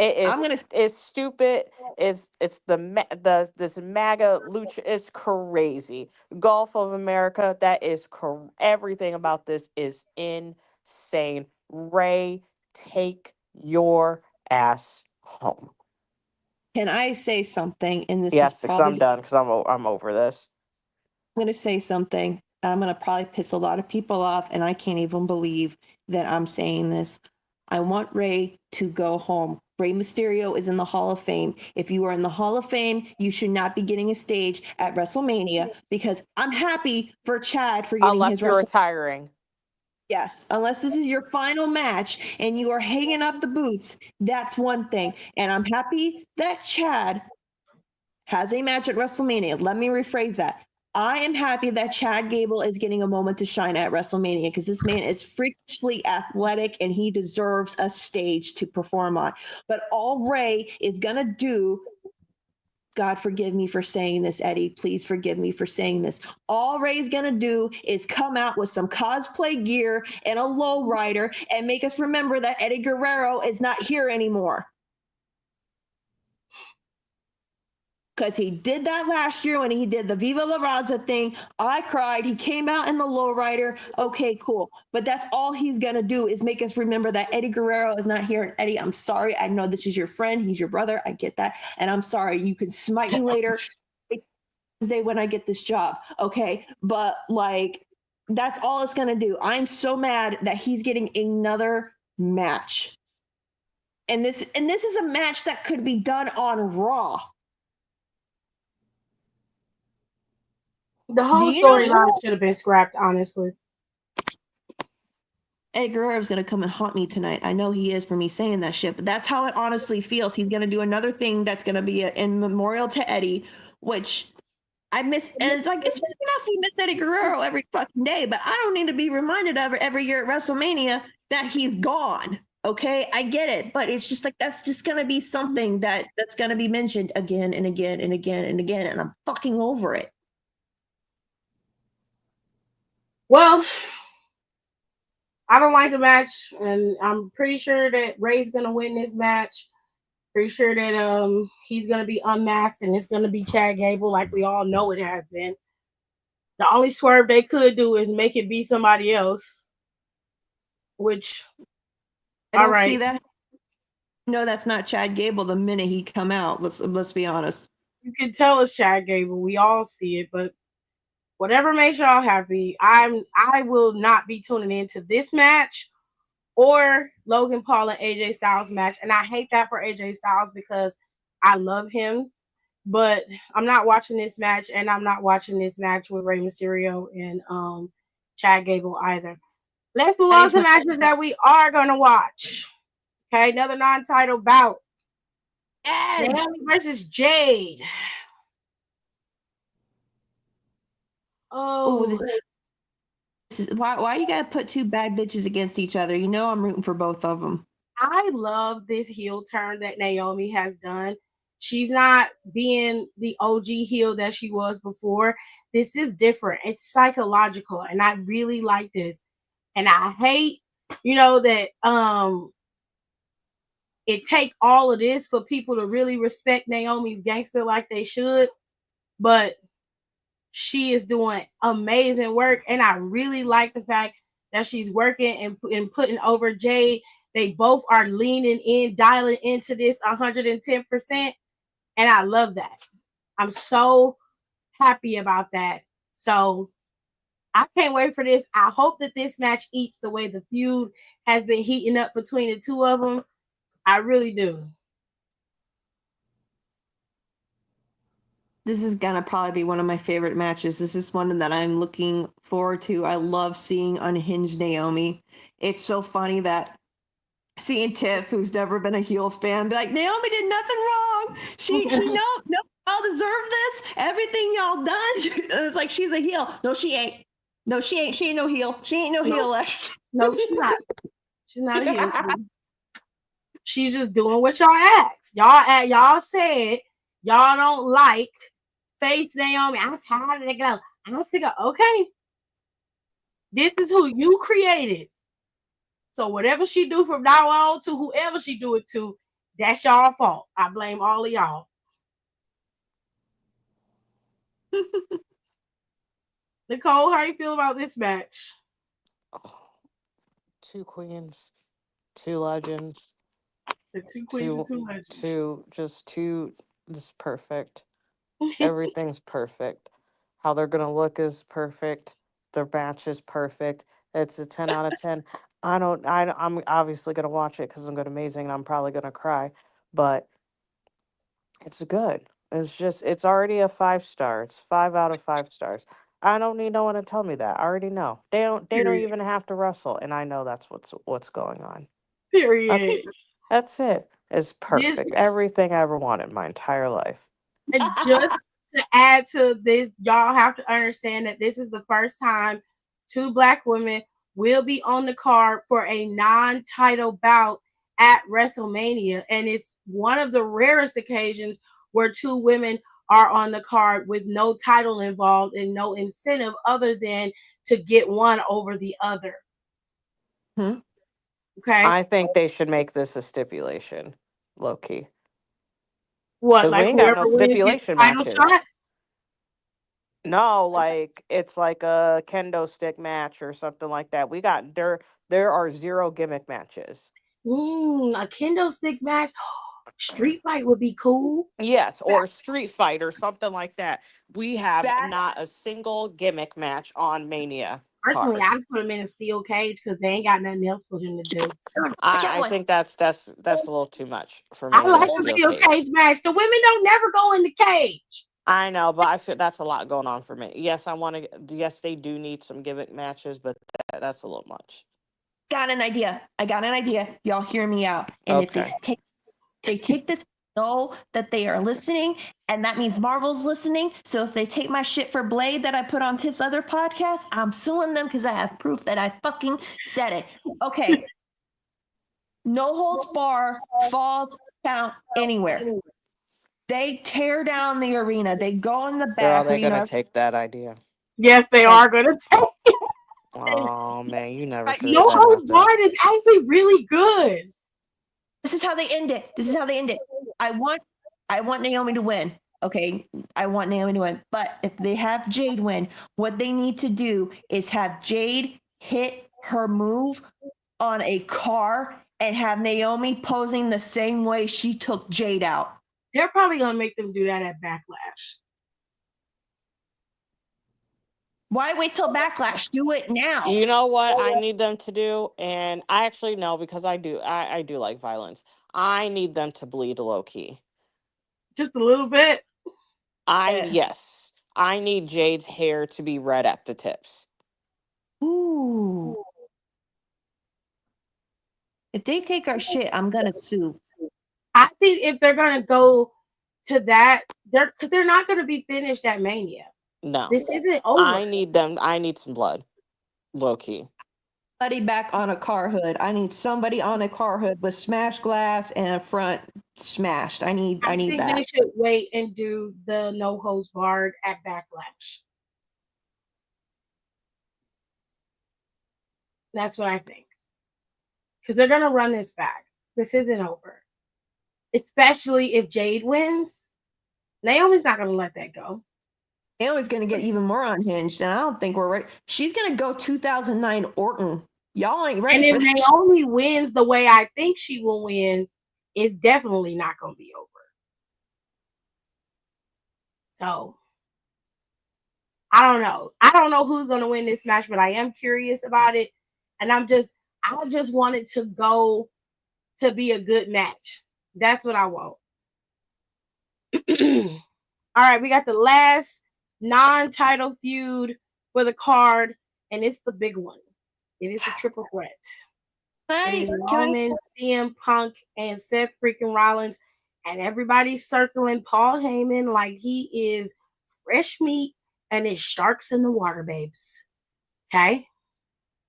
It's stupid. It's this MAGA lucha is crazy. Gulf of America, that is everything about this is insane. Ray, take your ass home. Can I say something? And this yes, is probably I'm done because I'm over this. I'm going to say something. I'm going to probably piss a lot of people off, and I can't even believe that I'm saying this. I want Ray to go home Rey Mysterio is in the Hall of Fame. If you are in the Hall of Fame, you should not be getting a stage at WrestleMania because I'm happy for Chad for getting his Unless you're Wrestle. retiring. Yes, unless this is your final match and you are hanging up the boots, that's one thing. And I'm happy that Chad has a match at WrestleMania. Let me rephrase that. I am happy that Chad Gable is getting a moment to shine at WrestleMania because this man is freakishly athletic and he deserves a stage to perform on. But all Ray is going to do, God forgive me for saying this, Eddie. Please forgive me for saying this. All Ray's gonna do is come out with some cosplay gear and a lowrider and make us remember that Eddie Guerrero is not here anymore. Because he did that last year when he did the Viva La Raza thing. I cried. He came out in the lowrider. Okay, cool. But that's all he's going to do is make us remember that Eddie Guerrero is not here. And Eddie, I'm sorry. I know this is your friend. He's your brother. I get that. And I'm sorry. You can smite me later Wednesday when I get this job. Okay. But like, that's all it's going to do. I'm so mad that he's getting another match. And this is a match that could be done on Raw. The whole storyline should have been scrapped, honestly. Eddie Guerrero is going to come and haunt me tonight. I know he is for me saying that shit, but that's how it honestly feels. He's going to do another thing that's going to be in memorial to Eddie, which I miss. And it's like, it's fair enough we miss Eddie Guerrero every fucking day, but I don't need to be reminded of it every year at WrestleMania that he's gone. Okay, I get it, but it's just like that's just gonna be something that's gonna be mentioned again and again and again and again, and I'm fucking over it. Well, I don't like the match, and I'm pretty sure that Ray's gonna win this match. Pretty sure that he's gonna be unmasked, and it's gonna be Chad Gable, like we all know it has been. The only swerve they could do is make it be somebody else, which I don't see that. No, that's not Chad Gable the minute he come out. Let's be honest. You can tell it's Chad Gable. We all see it, but whatever makes y'all happy. I will not be tuning into this match or Logan Paul and AJ Styles match. And I hate that for AJ Styles because I love him. But I'm not watching this match, and I'm not watching this match with Rey Mysterio and Chad Gable either. Let's move on to matches that we are gonna watch. Okay, another non-title bout. Naomi versus Jade. Oh, this is why you gotta put two bad bitches against each other. You know I'm rooting for both of them. I love this heel turn that Naomi has done. She's not being the OG heel that she was before. This is different. It's psychological, and I really like this. And I hate, that it take all of this for people to really respect Naomi's gangster like they should. But she is doing amazing work, and I really like the fact that she's working and putting over Jade. They both are leaning in, dialing into this 110%, and I love that. I'm so happy about that. So I can't wait for this. I hope that this match eats the way the feud has been heating up between the two of them. I really do. This is gonna probably be one of my favorite matches. This is one that I'm looking forward to. I love seeing unhinged Naomi. It's so funny that seeing Tiff, who's never been a heel fan, be like, Naomi did nothing wrong. She no, y'all deserve this. Everything y'all done. It's like she's a heel. No, she ain't. No, she ain't. She ain't no heel. She ain't no heel, Lex. No, she's not. She's not a heel. She's just doing what y'all asked. Y'all said y'all don't like face Naomi. I'm tired of it. Go. I'm sick of okay. This is who you created. So whatever she do from now on to whoever she do it to, that's y'all fault. I blame all of y'all. Nicole, how you feel about this match? Two queens, two legends. The two queens and two legends. This is perfect. Everything's perfect. How they're gonna look is perfect. Their match is perfect. It's a 10 out of 10. I'm obviously gonna watch it because I'm good amazing and I'm probably gonna cry. but it's good. It's already a 5 star. It's 5 out of 5 stars. I don't need no one to tell me that. I already know. They don't Period. even have to wrestle, and I know that's what's going on. That's Period. that's it. It's This perfect. Everything I ever wanted my entire life. and just to add to this, y'all have to understand that this is the first time two black women will be on the card for a non-title bout at WrestleMania, and it's one of the rarest occasions where two women are on the card with no title involved and no incentive other than to get one over the other. Hmm? Okay, I think they should make this a stipulation, low key, what because we like ain't got no whoever wins gets stipulation the title matches. shot? No, like it's like a kendo stick match or something like that. We got there are zero gimmick matches. A kendo stick match. Street fight would be cool. Yes, or a street fight or something like that. We have That not a single gimmick match on Mania Personally, card. I'd put them in a steel cage because they ain't got nothing else for them to do. get I one. think that's a little too much for I Mania like a steel steel cage cage. match. The women don't never go in the cage. I know, but I feel that's a lot going on for me. Yes, I want to. Yes, they do need some gimmick matches, but that's a little much. Got an idea. I got an idea. Y'all hear me out. And if Okay. they take this, know that they are listening, and that means Marvel's listening. So if they take my shit for Blade that I put on Tiff's other podcast, I'm suing them because I have proof that I fucking said it. Okay. No holds bar, falls count anywhere. They tear down the arena. They go in the Girl, back. they're You gonna know, take that idea. Yes, they and are gonna take it. Oh man, you never Like should have no said holds nothing. barred is actually really good. this is how they end it. This is how they end it. I want I want Naomi to win. Okay, I want Naomi to win. But if they have Jade win, what they need to do is have Jade hit her move on a car and have Naomi posing the same way she took Jade out. They're probably gonna make them do that at Backlash. Why wait till backlash? Do it now. You know what I need them to do, and I actually know because I do like violence. I need them to bleed low key. Just a little bit. Uh, Yes, I need Jade's hair to be red at the tips. ooh. If they take our shit, I'm gonna sue. I think if they're gonna go to that, they're not gonna be finished at Mania. No, This isn't over. I need some blood, low key. Somebody back on a car hood. I need somebody on a car hood with smashed glass and a front smashed. I I need think they that. should wait and do the no holds barred at Backlash. That's what I think. Because they're gonna run this back. This isn't over. Especially if Jade wins. Naomi's not gonna let that go. Naomi's gonna get even more unhinged, and I don't think we're ready. She's gonna go 2009 Orton. Y'all ain't ready And if for that. Naomi wins the way I think she will win, it's definitely not gonna be over. So I don't know. I don't know who's gonna win this match, but I am curious about it. And I just want it to go to be a good match. That's what I want. All right, we got the last non-title feud for the card, and it's the big one. It is the triple threat. It is Can I? Roman, CM Punk, and Seth freaking Rollins, and everybody's circling Paul Heyman like he is fresh meat and it's sharks in the water, babes. Okay.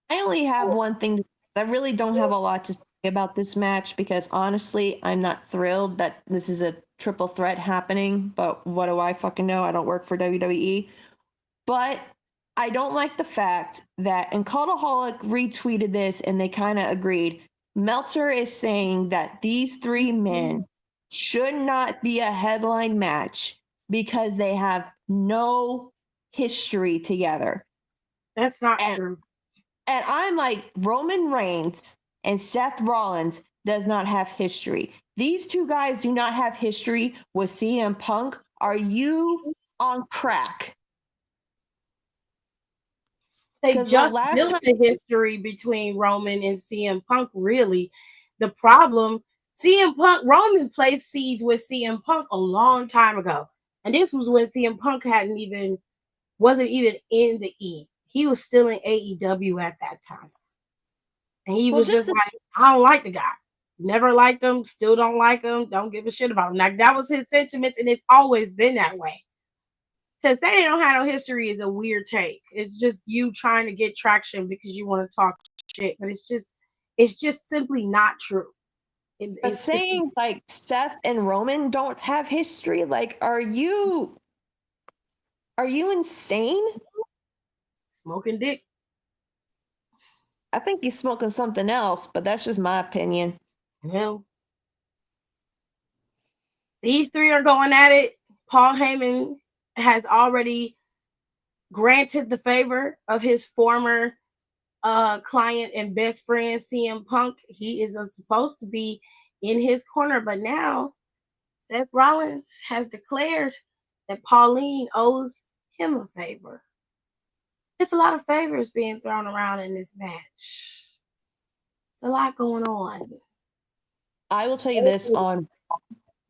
I only have one thing. I really don't have a lot to say about this match because honestly, I'm not thrilled that this is a triple threat happening. But what do I fucking know? I don't work for WWE. But I don't like the fact that, and Cultaholic retweeted this and they kind of agreed. Meltzer is saying that these three men should not be a headline match because they have no history together. That's not And true. and I'm like, Roman Reigns and Seth Rollins does not have history. These two guys do not have history with CM Punk. Are you on crack? They Because the just last built time, the history between Roman and CM Punk, really. The problem CM Punk, Roman placed seeds with CM Punk a long time ago. And this was when CM Punk wasn't even in the E. He was still in AEW at that time. And he was just like, I don't like the guy. Never liked him, still don't like him, don't give a shit about him. Like, that was his sentiments, and it's always been that way. To say they don't have no history is a weird take. It's just you trying to get traction because you want to talk shit, but it's just simply not true. But saying like Seth and Roman don't have history, like, are you insane? Smoking dick. I think he's smoking something else, but that's just my opinion. Well, these three are going at it. Paul Heyman has already granted the favor of his former client and best friend, CM Punk. He is supposed to be in his corner, but now Seth Rollins has declared that Pauline owes him a favor. There's a lot of favors being thrown around in this match. It's a lot going on. I will tell you this, on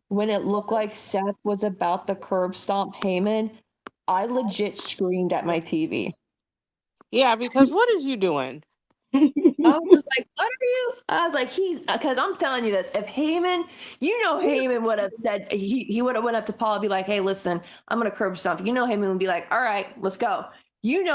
when it looked like Seth was about to curb stomp Heyman, I legit screamed at my TV. Yeah, because what is you doing? I was just like, what are you? I was like, because I'm telling you this, if Heyman, Heyman would have said, he would have went up to Paul and be like, hey, listen, I'm going to curb stomp. Heyman would be like, all right, let's go.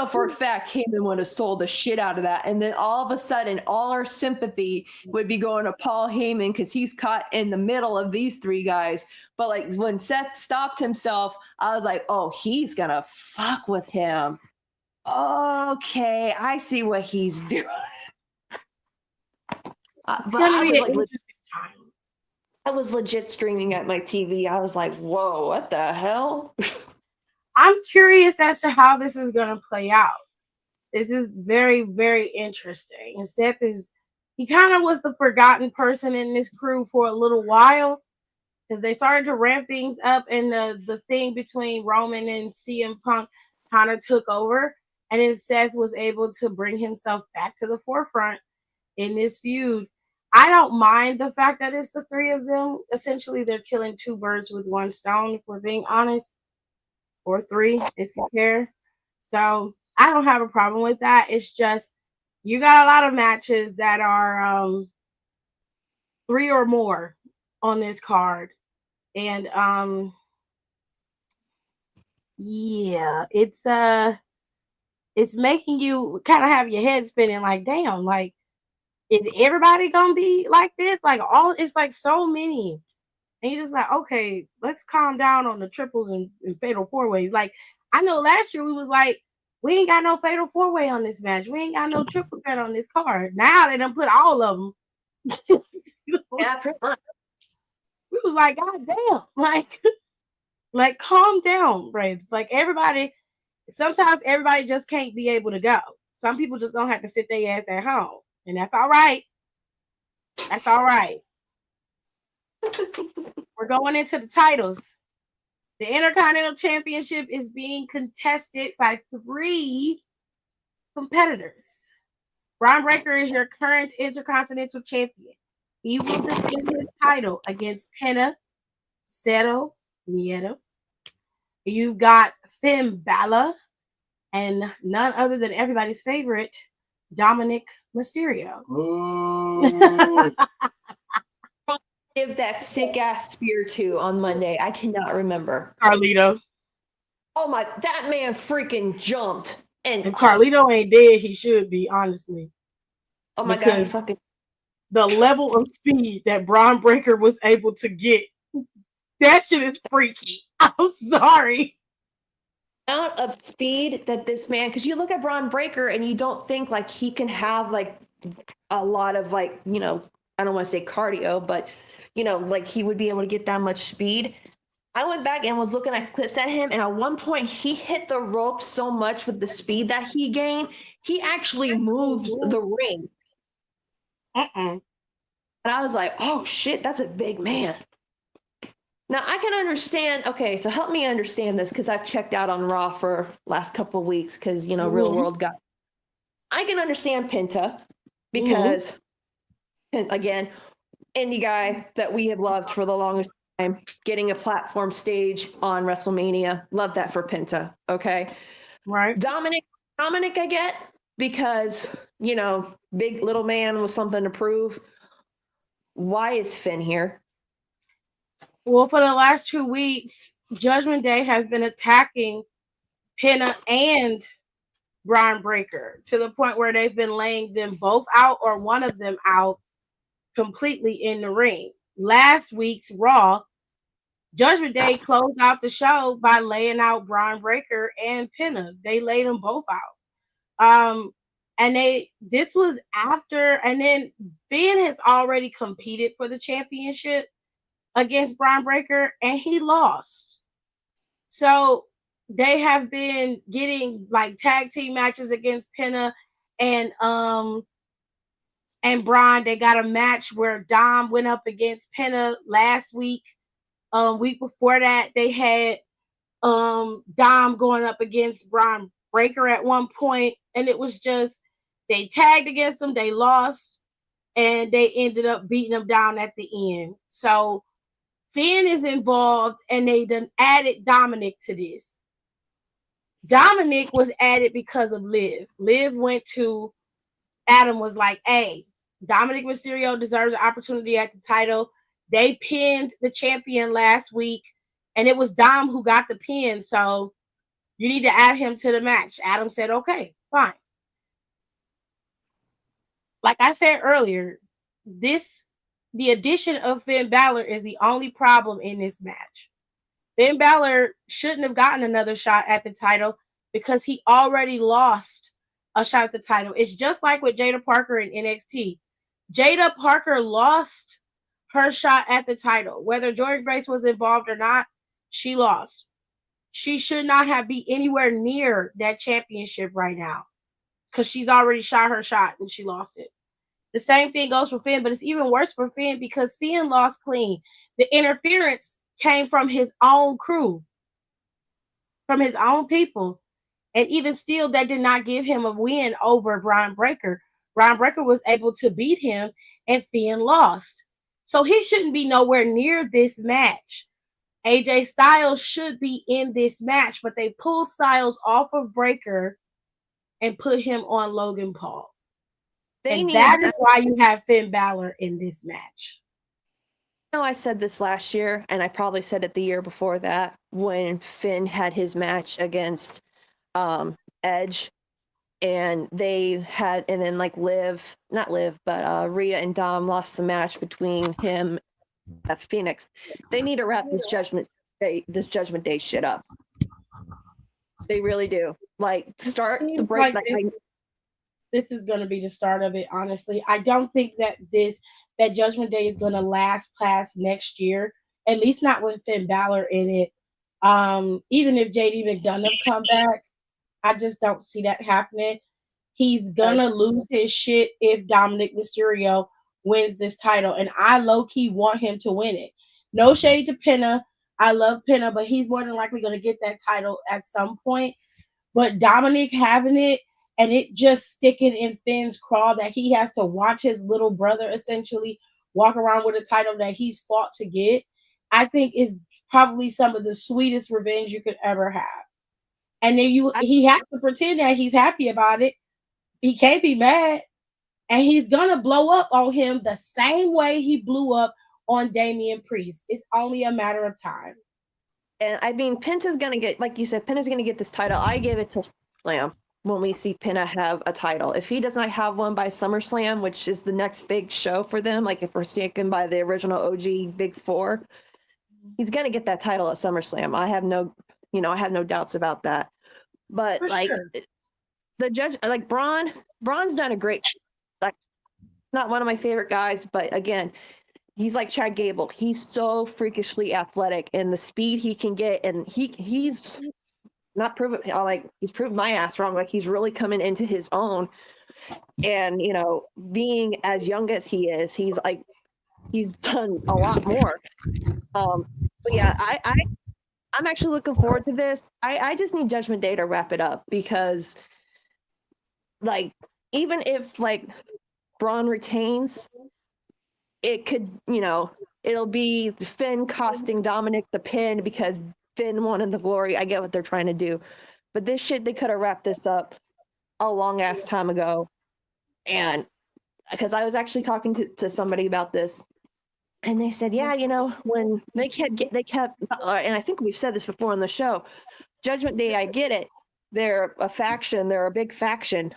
For a fact, Heyman would have sold the shit out of that. And then all of a sudden, all our sympathy would be going to Paul Heyman because he's caught in the middle of these three guys. But like when Seth stopped himself, I was like, oh, he's going to fuck with him. Okay, I see what he's doing. It's gonna be an interesting time. I was legit screaming at my TV. I was like, whoa, what the hell? I'm curious as to how this is going to play out. This is very, very interesting. And Seth he kind of was the forgotten person in this crew for a little while because they started to ramp things up, and the thing between Roman and CM Punk kind of took over. And then Seth was able to bring himself back to the forefront in this feud. I don't mind the fact that it's the three of them. Essentially, they're killing two birds with one stone, if we're being honest. Or three, if you care. So I don't have a problem with that. It's just you got a lot of matches that are three or more on this card. And yeah, it's making you kind of have your head spinning like, damn, like, is everybody gonna be like this? Like, it's like so many. And you're just like, okay, let's calm down on the triples and fatal four ways. Like, I know last year we was like, we ain't got no fatal four way on this match. We ain't got no triple threat on this card. Now they done put all of them. Yeah, pretty much. We was like, God damn, like calm down, Braves. Like sometimes everybody just can't be able to go. Some people just don't have to sit their ass at home, and that's all right. That's all right. We're going into the titles. The Intercontinental Championship is being contested by three competitors. Braun Breaker is your current Intercontinental Champion. He will defend his title against Penta Cero Miedo. You've got Finn Balor and none other than everybody's favorite, Dominic Mysterio. Give that sick ass spear to on Monday. I cannot remember. Carlito. Oh my, that man freaking jumped. And if Carlito ain't dead, he should be, honestly. Oh my god, he fucking the level of speed that Braun Breaker was able to get. That shit is freaky. I'm sorry. Amount of speed that this man, because you look at Braun Breaker and you don't think like he can have like a lot of like, I don't want to say cardio, but like he would be able to get that much speed. I went back and was looking at clips at him, and at one point he hit the rope so much with the speed that he gained, he actually moved the ring. And I was like, oh shit, that's a big man. Now I can understand. Okay, so help me understand this, because I've checked out on Raw for last couple of weeks because Real World got. I can understand Penta because, again, indie guy that we have loved for the longest time getting a platform stage on WrestleMania. Love that for Penta. Okay. Right. Dominic, I get because, big little man with something to prove. Why is Finn here? Well, for the last 2 weeks, Judgment Day has been attacking Penta and Braun Breaker to the point where they've been laying them both out or one of them out completely in the ring. Last week's Raw, Judgment Day closed out the show by laying out Braun Breaker and Penta. They laid them both out. And this was after, and then Finn has already competed for the championship against Braun Breaker, and he lost. So they have been getting like tag team matches against Penta and Braun. They got a match where Dom went up against Penta last week. Week before that, they had Dom going up against Braun Breaker at one point, and it was just they tagged against them, they lost, and they ended up beating them down at the end. So Finn is involved, and they done added Dominic to this. Dominic was added because of Liv. Liv went to Adam, was like, hey, Dominic Mysterio deserves an opportunity at the title. They pinned the champion last week, and it was Dom who got the pin, so you need to add him to the match. Adam said, okay, fine. Like I said earlier, the addition of Finn Balor is the only problem in this match. Finn Balor shouldn't have gotten another shot at the title because he already lost a shot at the title. It's just like with Jada Parker in NXT. Jada Parker lost her shot at the title. Whether Jordan Grace was involved or not, she lost. She should not have been anywhere near that championship right now because she's already shot her shot and she lost it. The same thing goes for Finn, but it's even worse for Finn because Finn lost clean. The interference came from his own crew, from his own people. And even still, that did not give him a win over Braun Breaker. Braun Breaker was able to beat him, and Finn lost. So he shouldn't be nowhere near this match. AJ Styles should be in this match, but they pulled Styles off of Breaker and put him on Logan Paul. That is why you have Finn Balor in this match. I said this last year, and I probably said it the year before that, when Finn had his match against Edge, and then like Rhea and Dom lost the match between him and Phoenix. They need to wrap this Judgment Day shit up. They really do. Like, start the break. This is going to be the start of it, honestly. I don't think that Judgment Day is going to last past next year, at least not with Finn Balor in it. Even if JD McDonough come back, I just don't see that happening. He's going to lose his shit if Dominic Mysterio wins this title, and I low-key want him to win it. No shade to Penta. I love Penta, but he's more than likely going to get that title at some point. But Dominic having it, and it just sticking in Finn's craw that he has to watch his little brother essentially walk around with a title that he's fought to get, I think is probably some of the sweetest revenge you could ever have. And then he has to pretend that he's happy about it. He can't be mad. And he's going to blow up on him the same way he blew up on Damian Priest. It's only a matter of time. And I mean, Penta's going to get, like you said, Penta's going to get this title. I give it to Slam when we see Penta have a title. If he does not have one by SummerSlam, which is the next big show for them, like if we're sticking by the original OG Big Four, he's going to get that title at SummerSlam. I have no doubts about that. But for like sure. The judge, like Braun's done a great, like, not one of my favorite guys, but again, he's like Chad Gable. He's so freakishly athletic, and the speed he can get, and he's not proven, like, he's proved my ass wrong. Like, he's really coming into his own. And, being as young as he is, he's done a lot more. But yeah, I'm actually looking forward to this. I just need Judgment Day to wrap it up because, like, even if, like, Braun retains, it could, it'll be Finn costing Dominic the pin because Finn wanted the glory. I get what they're trying to do. But this shit, they could have wrapped this up a long ass time ago. And because I was actually talking to somebody about this, and they said, yeah, when they kept, and I think we've said this before on the show, Judgment Day, I get it. They're a faction, they're a big faction,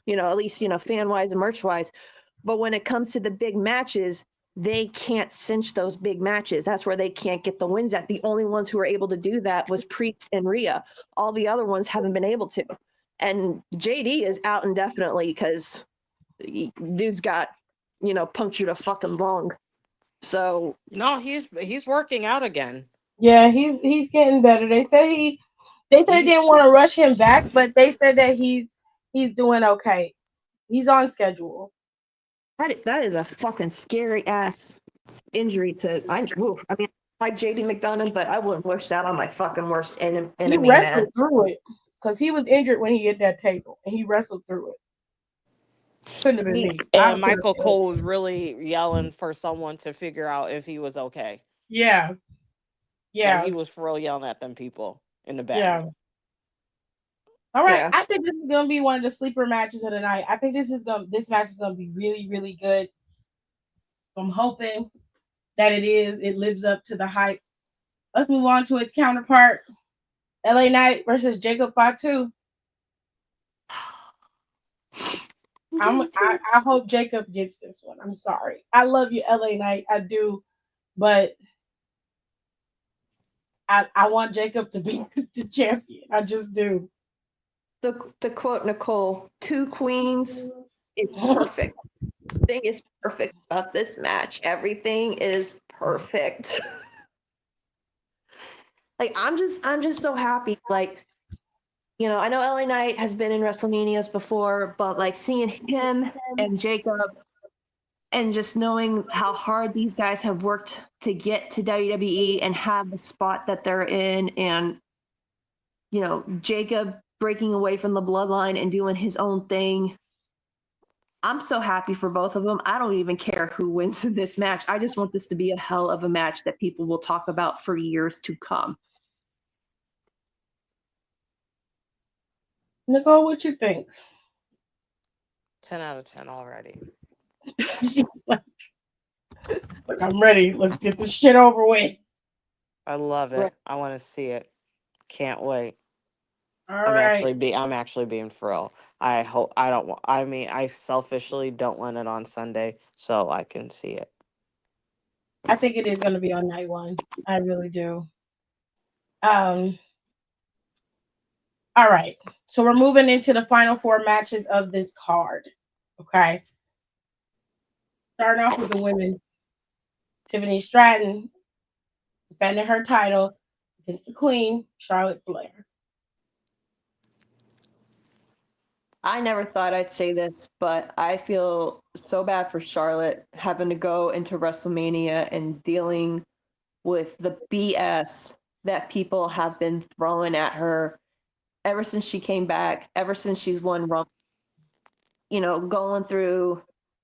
at least, fan wise and merch wise. But when it comes to the big matches, they can't cinch those big matches. That's where they can't get the wins at. The only ones who were able to do that was Priest and Rhea. All the other ones haven't been able to. And JD is out indefinitely because dude's got, punctured a fucking lung. So No, he's working out again. Yeah, he's getting better. They said they didn't want to rush him back, but they said that he's doing okay. He's on schedule. that is a fucking scary ass injury to. I mean, like JD McDonough, but I wouldn't wish that on my fucking worst enemy, He man. wrestled through it because he was injured when he hit that table, and he wrestled through it. Couldn't have been me. And Michael Cole was really yelling for someone to figure out if he was okay. Yeah. Yeah. Like, he was for real yelling at them people in the back. Yeah. All right. Yeah. I think this is gonna be one of the sleeper matches of the night. I think this match is gonna be really, really good. I'm hoping that it lives up to the hype. Let's move on to its counterpart. LA Knight versus Jacob Fatu. I hope Jacob gets this one. I'm sorry. I love you, LA Knight. I do, but I want Jacob to be the champion. I just do. To quote Nicole, 2 queens, it's perfect. The thing is perfect about this match. Everything is perfect. Like I'm just so happy. Like, I know LA Knight has been in WrestleManias before, but like seeing him and Jacob and just knowing how hard these guys have worked to get to WWE and have the spot that they're in, and Jacob breaking away from the bloodline and doing his own thing. I'm so happy for both of them. I don't even care who wins in this match. I just want this to be a hell of a match that people will talk about for years to come. Nicole, what you think? 10 out of 10 already. Like, I'm ready. Let's get this shit over with. I love it. I want to see it. Can't wait. I'm actually being for real. I selfishly don't want it on Sunday so I can see it. I think it is going to be on night 1. I really do. All right. So we're moving into the final 4 matches of this card. Okay. Starting off with the women. Tiffany Stratton defending her title against the Queen, Charlotte Flair. I never thought I'd say this, but I feel so bad for Charlotte having to go into WrestleMania and dealing with the BS that people have been throwing at her ever since she came back, ever since she's won Rumble. Going through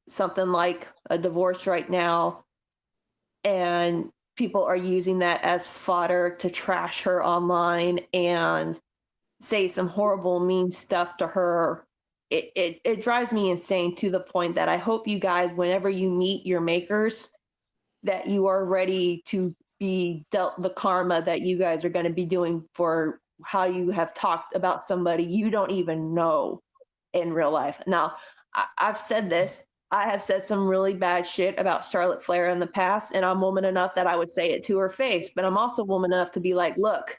something like a divorce right now, and people are using that as fodder to trash her online and say some horrible, mean stuff to her. It drives me insane to the point that I hope you guys, whenever you meet your makers, that you are ready to be dealt the karma that you guys are going to be doing for how you have talked about somebody you don't even know in real life. Now, I've said this. I have said some really bad shit about Charlotte Flair in the past, and I'm woman enough that I would say it to her face, but I'm also woman enough to be like, look,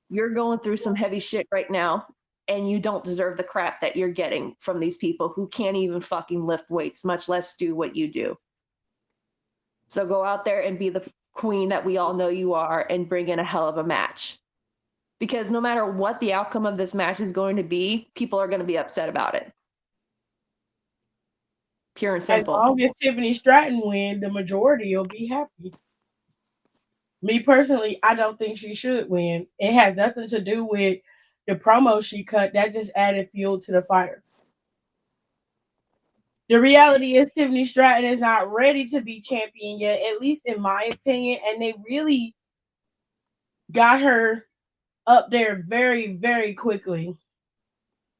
you're going through some heavy shit right now, and you don't deserve the crap that you're getting from these people who can't even fucking lift weights, much less do what you do. So go out there and be the queen that we all know you are and bring in a hell of a match. Because no matter what the outcome of this match is going to be, people are going to be upset about it. Pure and simple. As long as Tiffany Stratton wins, the majority will be happy. Me personally, I don't think she should win. It has nothing to do with the promo she cut. That just added fuel to the fire. The reality is Tiffany Stratton is not ready to be champion yet, at least in my opinion, and they really got her up there very, very quickly.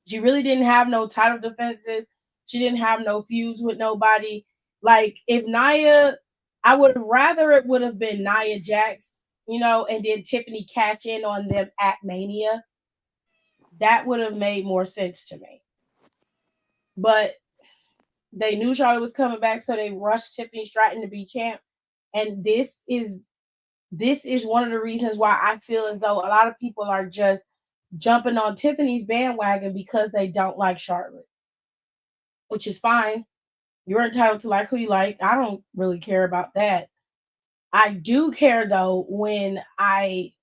She really didn't have no title defenses. She didn't have no feuds with nobody. Like if Nia, I would rather it would have been Nia Jax, and then Tiffany cash in on them at Mania. That would have made more sense to me. But they knew Charlotte was coming back, so they rushed Tiffany Stratton to be champ. And this is one of the reasons why I feel as though a lot of people are just jumping on Tiffany's bandwagon because they don't like Charlotte, which is fine. You're entitled to like who you like. I don't really care about that. I do care though when I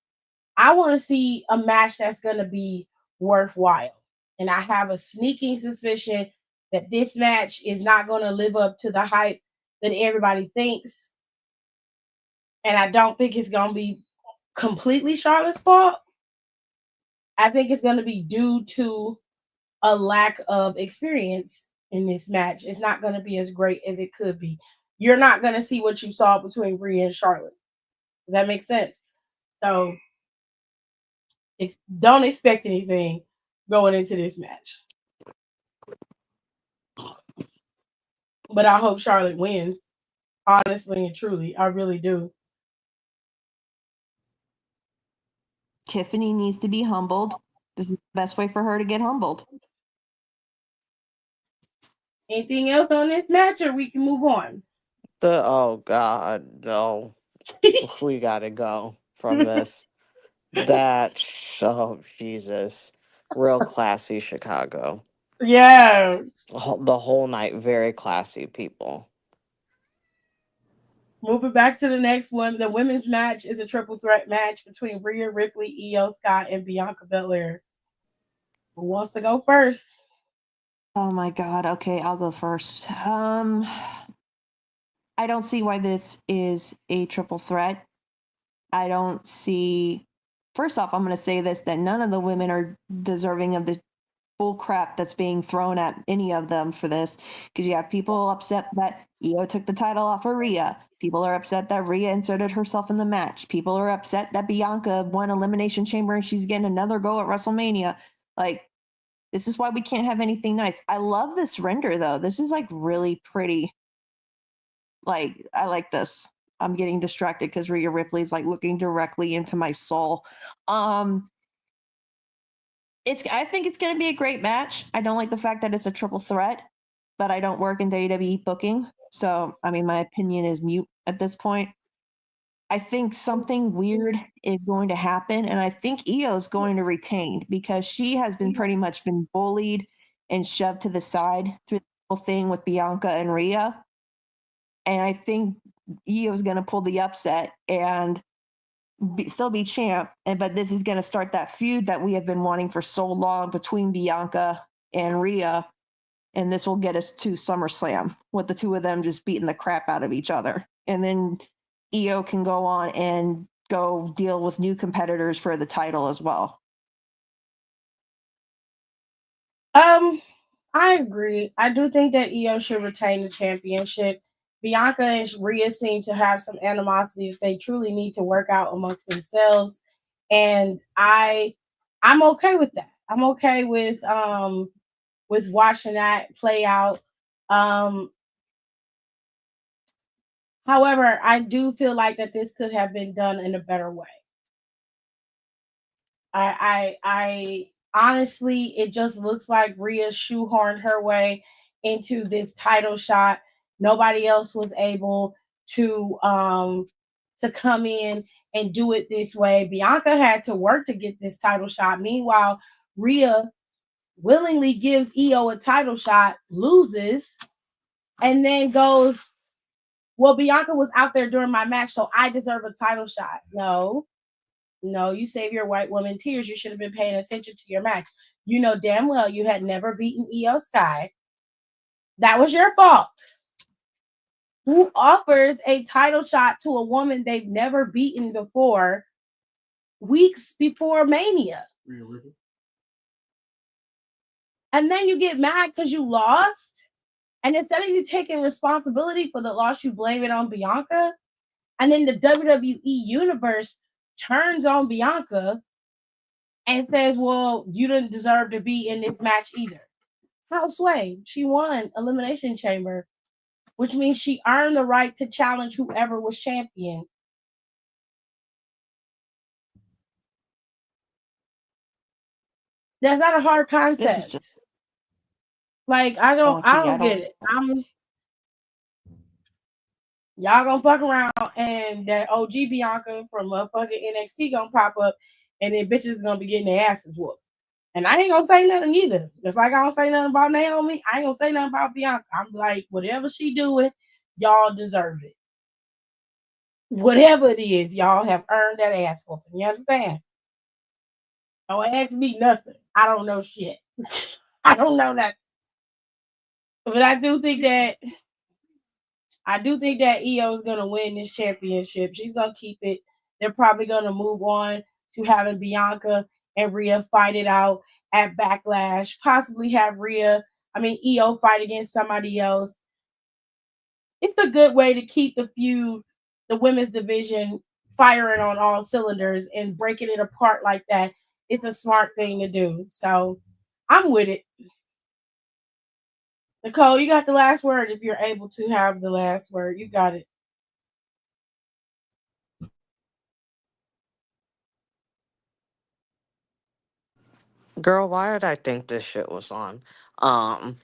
want to see a match that's going to be worthwhile. And I have a sneaking suspicion that this match is not going to live up to the hype that everybody thinks. And I don't think it's going to be completely Charlotte's fault. I think it's going to be due to a lack of experience in this match. It's not going to be as great as it could be. You're not going to see what you saw between Rhea and Charlotte. Does that make sense? So don't expect anything going into this match. But I hope Charlotte wins. Honestly and truly, I really do. Tiffany needs to be humbled. This is the best way for her to get humbled. Anything else on this match, or we can move on? Oh God, no. We gotta go from this. That oh Jesus. Real classy Chicago. Yeah. The whole night, very classy people. Moving back to the next one, the women's match is a triple threat match between Rhea Ripley, Io Sky, and Bianca Belair. Who wants to go first? Oh my God. Okay, I'll go first. I don't see why this is a triple threat. I don't see. First off, I'm going to say this, that none of the women are deserving of the bull crap that's being thrown at any of them for this. Because you have people upset that Io took the title off of Rhea. People are upset that Rhea inserted herself in the match. People are upset that Bianca won Elimination Chamber and she's getting another go at WrestleMania. Like, this is why we can't have anything nice. I love this render, though. This is like really pretty. Like, I like this. I'm getting distracted because Rhea Ripley's like looking directly into my soul. I think it's gonna be a great match. I don't like the fact that it's a triple threat, but I don't work in WWE booking. So I mean my opinion is mute at this point. I think something weird is going to happen, and I think Io is going to retain because she has been pretty much been bullied and shoved to the side through the whole thing with Bianca and Rhea. And I think Io is going to pull the upset and still be champ. But this is going to start that feud that we have been wanting for so long between Bianca and Rhea. And this will get us to SummerSlam with the two of them just beating the crap out of each other. And then Io can go on and go deal with new competitors for the title as well. I agree. I do think that Io should retain the championship. Bianca and Rhea seem to have some animosity that they truly need to work out amongst themselves, and I'm okay with that. I'm okay with watching that play out. Um, However, I do feel like that this could have been done in a better way. I honestly, it just looks like Rhea shoehorned her way into this title shot. Nobody else was able to come in and do it this way. Bianca had to work to get this title shot. Meanwhile, Rhea willingly gives Io a title shot, loses, and then goes, well, Bianca was out there during my match, so I deserve a title shot. No, you save your white woman tears. You should have been paying attention to your match. You know damn well you had never beaten Io Sky. That was your fault. Who offers a title shot to a woman they've never beaten before weeks before Mania? And then you get mad because you lost And instead of you taking responsibility for the loss, you blame it on Bianca. And then the WWE universe turns on Bianca and says, well, you didn't deserve to be in this match either. How sway? She won Elimination Chamber, which means she earned the right to challenge whoever was champion. That's not a hard This is just concept. Like I wonky. I don't get don't. it. Y'all gonna fuck around and that OG Bianca from motherfucking NXT gonna pop up and then bitches gonna be getting their asses whooped. And I ain't gonna say nothing either. Just like I don't say nothing about Naomi, I ain't gonna say nothing about Bianca. I'm like, whatever she doing, y'all deserve it. Whatever it is, y'all have earned that ass whooping. You understand? Don't ask me nothing. I don't know shit. I don't know that. But I do think that Io is gonna win this championship. She's gonna keep it. They're probably gonna move on to having Bianca and Rhea fight it out at Backlash. Possibly have Io fight against somebody else. It's a good way to keep the feud, the women's division, firing on all cylinders and breaking it apart like that. It's a smart thing to do. So I'm with it. Nicole, you got the last word if you're able to have the last word. You got it. Girl, why did I think this shit was on? Um,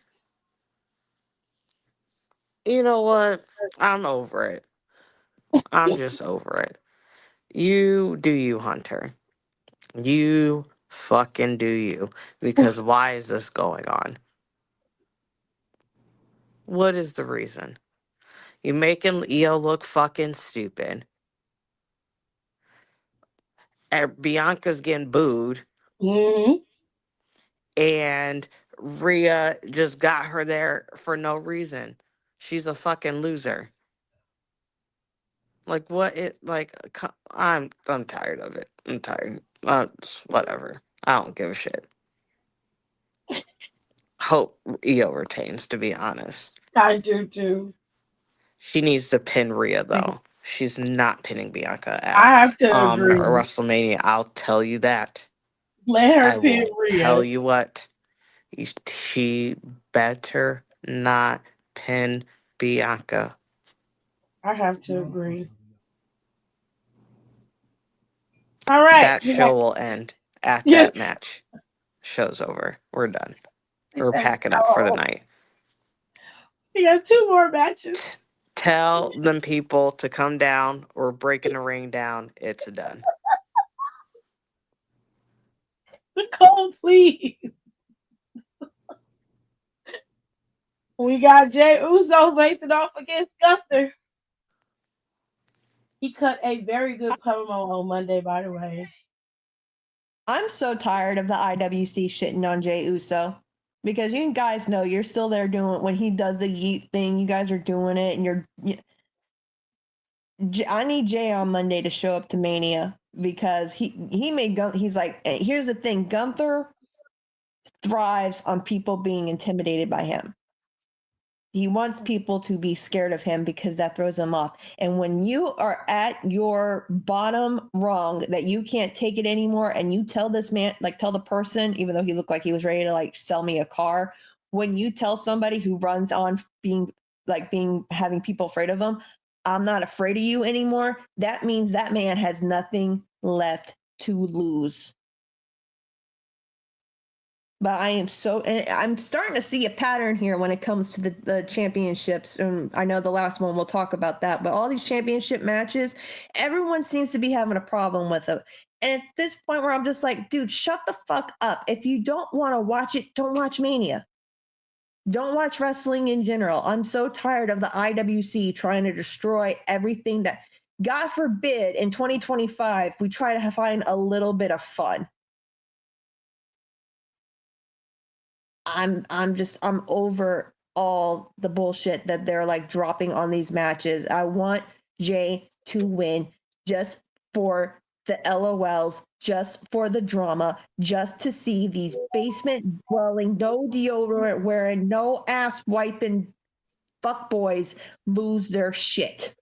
you know what? I'm over it. I'm just over it. You do you, Hunter. You fucking do you. Because why is this going on? What is the reason? You making Io look fucking stupid. And Bianca's getting booed. Mm-hmm. And Rhea just got her there for no reason. She's a fucking loser. Like what it like I'm tired of it. I'm tired. Whatever. I don't give a shit. Hope Io retains, to be honest. I do too. She needs to pin Rhea though. She's not pinning Bianca at I have to agree. WrestleMania. I'll tell you that. Let her I pin will tell Rhea. you what. She better not pin Bianca. I have to agree. All right. That show will end at Yeah. that match. Show's over. We're done. She We're said packing up for the so. night. We got two more matches. Tell them people to come down. We're breaking the ring down. It's done. Nicole, please. We got Jay Uso facing off against Gunther. He cut a very good promo on Monday, by the way. I'm so tired of the IWC shitting on Jay Uso because you guys know you're still there doing when he does the yeet thing. You guys are doing it, and I need Jay on Monday to show up to Mania because he made he's like, here's the thing, Gunther thrives on people being intimidated by him. He wants people to be scared of him because that throws them off. And when you are at your bottom rung that you can't take it anymore, and you tell this man, like tell the person, even though he looked like he was ready to like sell me a car, when you tell somebody who runs on being having people afraid of him, I'm not afraid of you anymore, that means that man has nothing left to lose. But I'm starting to see a pattern here when it comes to the championships. And I know the last one we'll talk about that, but all these championship matches, everyone seems to be having a problem with it. And at this point where I'm just like, dude, shut the fuck up. If you don't want to watch it, don't watch Mania. Don't watch wrestling in general. I'm so tired of the IWC trying to destroy everything that, God forbid, in 2025, we try to find a little bit of fun. I'm over all the bullshit that they're like dropping on these matches. I want Jay to win just for the LOLs, just for the drama, just to see these basement dwelling, no deodorant wearing, no ass wiping fuckboys lose their shit.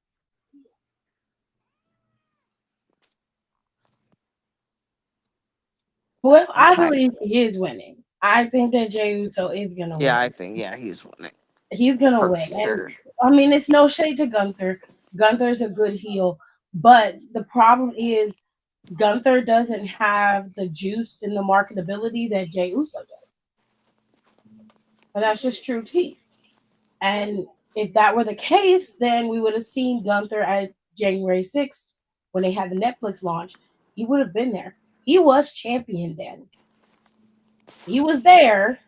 Well, I'm I tired. believe he is winning. I think that Jey Uso is gonna Yeah, I win. think he's winning He's gonna for win, and sure. I mean it's no shade to Gunther. Gunther's a good heel, but the problem is Gunther doesn't have the juice and the marketability that Jey Uso does, and that's just true tea. And if that were the case, then we would have seen Gunther at January 6th when they had the Netflix launch. He would have been there. He was champion then. He was there,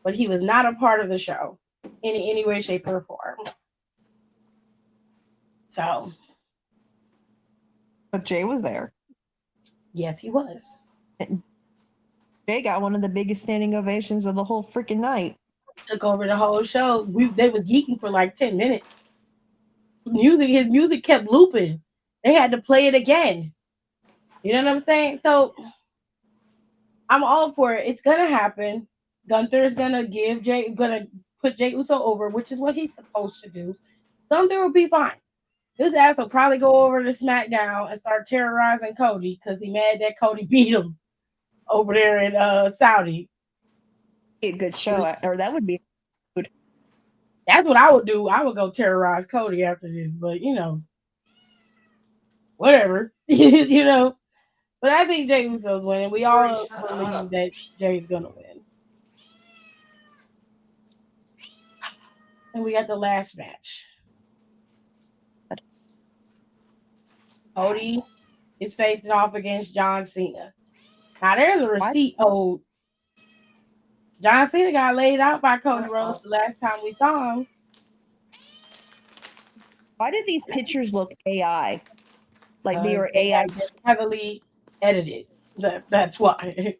but he was not a part of the show in any way, shape, or form. So, But Jay was there. yes, he was. Jay got one of the biggest standing ovations of the whole freaking night. Took over the whole show. They was geeking for like 10 minutes. His music kept looping. They had to play it again. You know what I'm saying? So I'm all for it. It's gonna happen. Gunther is gonna put Jey Uso over, which is what he's supposed to do. Gunther will be fine. His ass will probably go over to SmackDown and start terrorizing Cody because he mad that Cody beat him over there in Saudi. A good show, or that would be good. That's what I would do. I would go terrorize Cody after this, but whatever. you know. But I think Jey Uso's winning. We Corey, all shut believe up. that Jay's gonna win. And we got the last match. Cody is facing off against John Cena. Now there's a Why, receipt. Oh, John Cena got laid out by Cody Shut Rhodes up. the last time we saw him. why did these pictures look AI? Like they Because were they AI. have been heavily edited. That's why.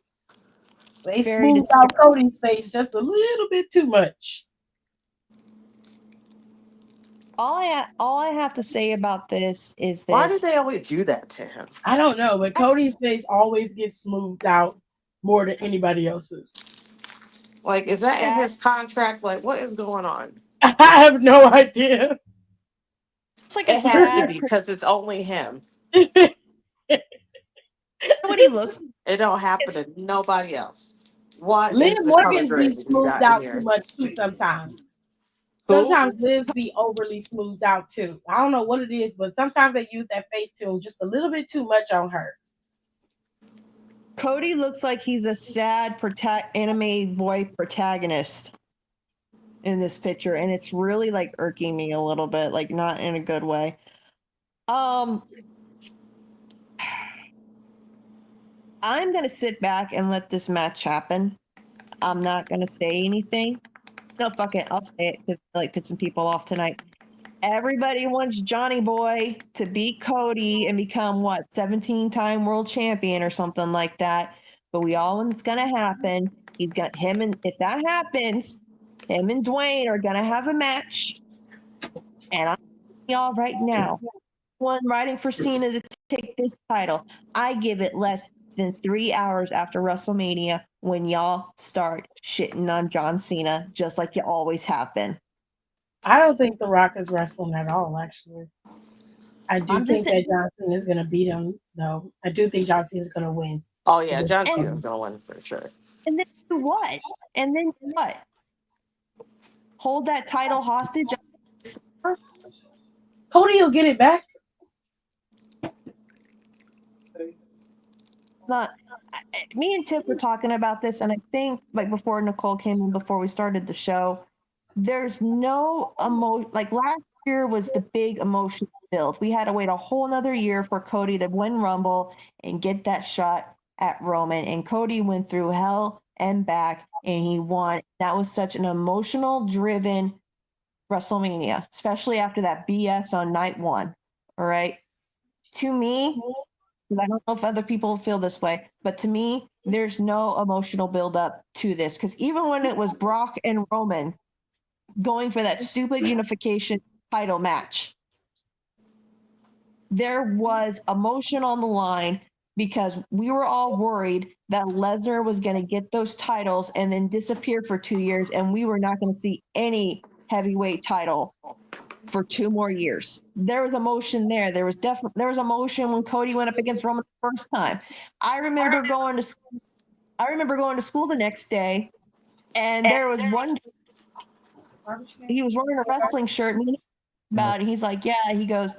They Very smoothed disturbing. out Cody's face just a little bit too much. All I have to say about this is Why did this. they always do that to him? I don't know, but Cody's face always gets smoothed out more than anybody else's. Like, is that in Sad. his contract? Like, what is going on? I have no idea. It's like a It has to sad. be because it's only him. What he looks like. It don't happen Is to nobody else. What Liv is the color Morgan's be grading you smoothed got in out too here? much too sometimes. Who? Sometimes Liv's be overly smoothed out too. I don't know what it is, but sometimes they use that face tune just a little bit too much on her. Cody looks like he's a sad anime boy protagonist in this picture, and it's really like irking me a little bit, like not in a good way. I'm gonna sit back and let this match happen. I'm not gonna say anything. No, fuck it, I'll say it because I like pissing people off tonight. Everybody wants Johnny Boy to beat Cody and become what, 17-time world champion or something like that. But we all know it's gonna happen. He's got him, and if that happens, him and Dwayne are gonna have a match. And I'm telling y'all right now, one writing for Cena to take this title, I give it less than 3 hours after WrestleMania when y'all start shitting on John Cena, just like you always have been. I don't think The Rock is wrestling at all, actually. I do I'm just think saying, that Johnson is going to beat him, though. I do think Johnson is going to win. Oh yeah, John and Cena's gonna win for sure. and then do what? And then what? Hold that title hostage? Cody will get it back. Not. Me and Tiff were talking about this, and I think like before Nicole came in, before we started the show, there's no emotion. Like last year was the big emotional build. We had to wait a whole another year for Cody to win Rumble and get that shot at Roman, and Cody went through hell and back, and he won. That was such an emotional driven WrestleMania, especially after that BS on night one. All right. To me, because I don't know if other people feel this way, but to me, there's no emotional buildup to this. Because even when it was Brock and Roman going for that stupid unification title match, there was emotion on the line because we were all worried that Lesnar was going to get those titles and then disappear for 2 years, and we were not going to see any heavyweight title for 2 more years. There was emotion there. There was emotion when Cody went up against Roman the first time. I remember going to school the next day, and there was one. He was wearing a wrestling shirt, and about it. He's like, yeah. He goes,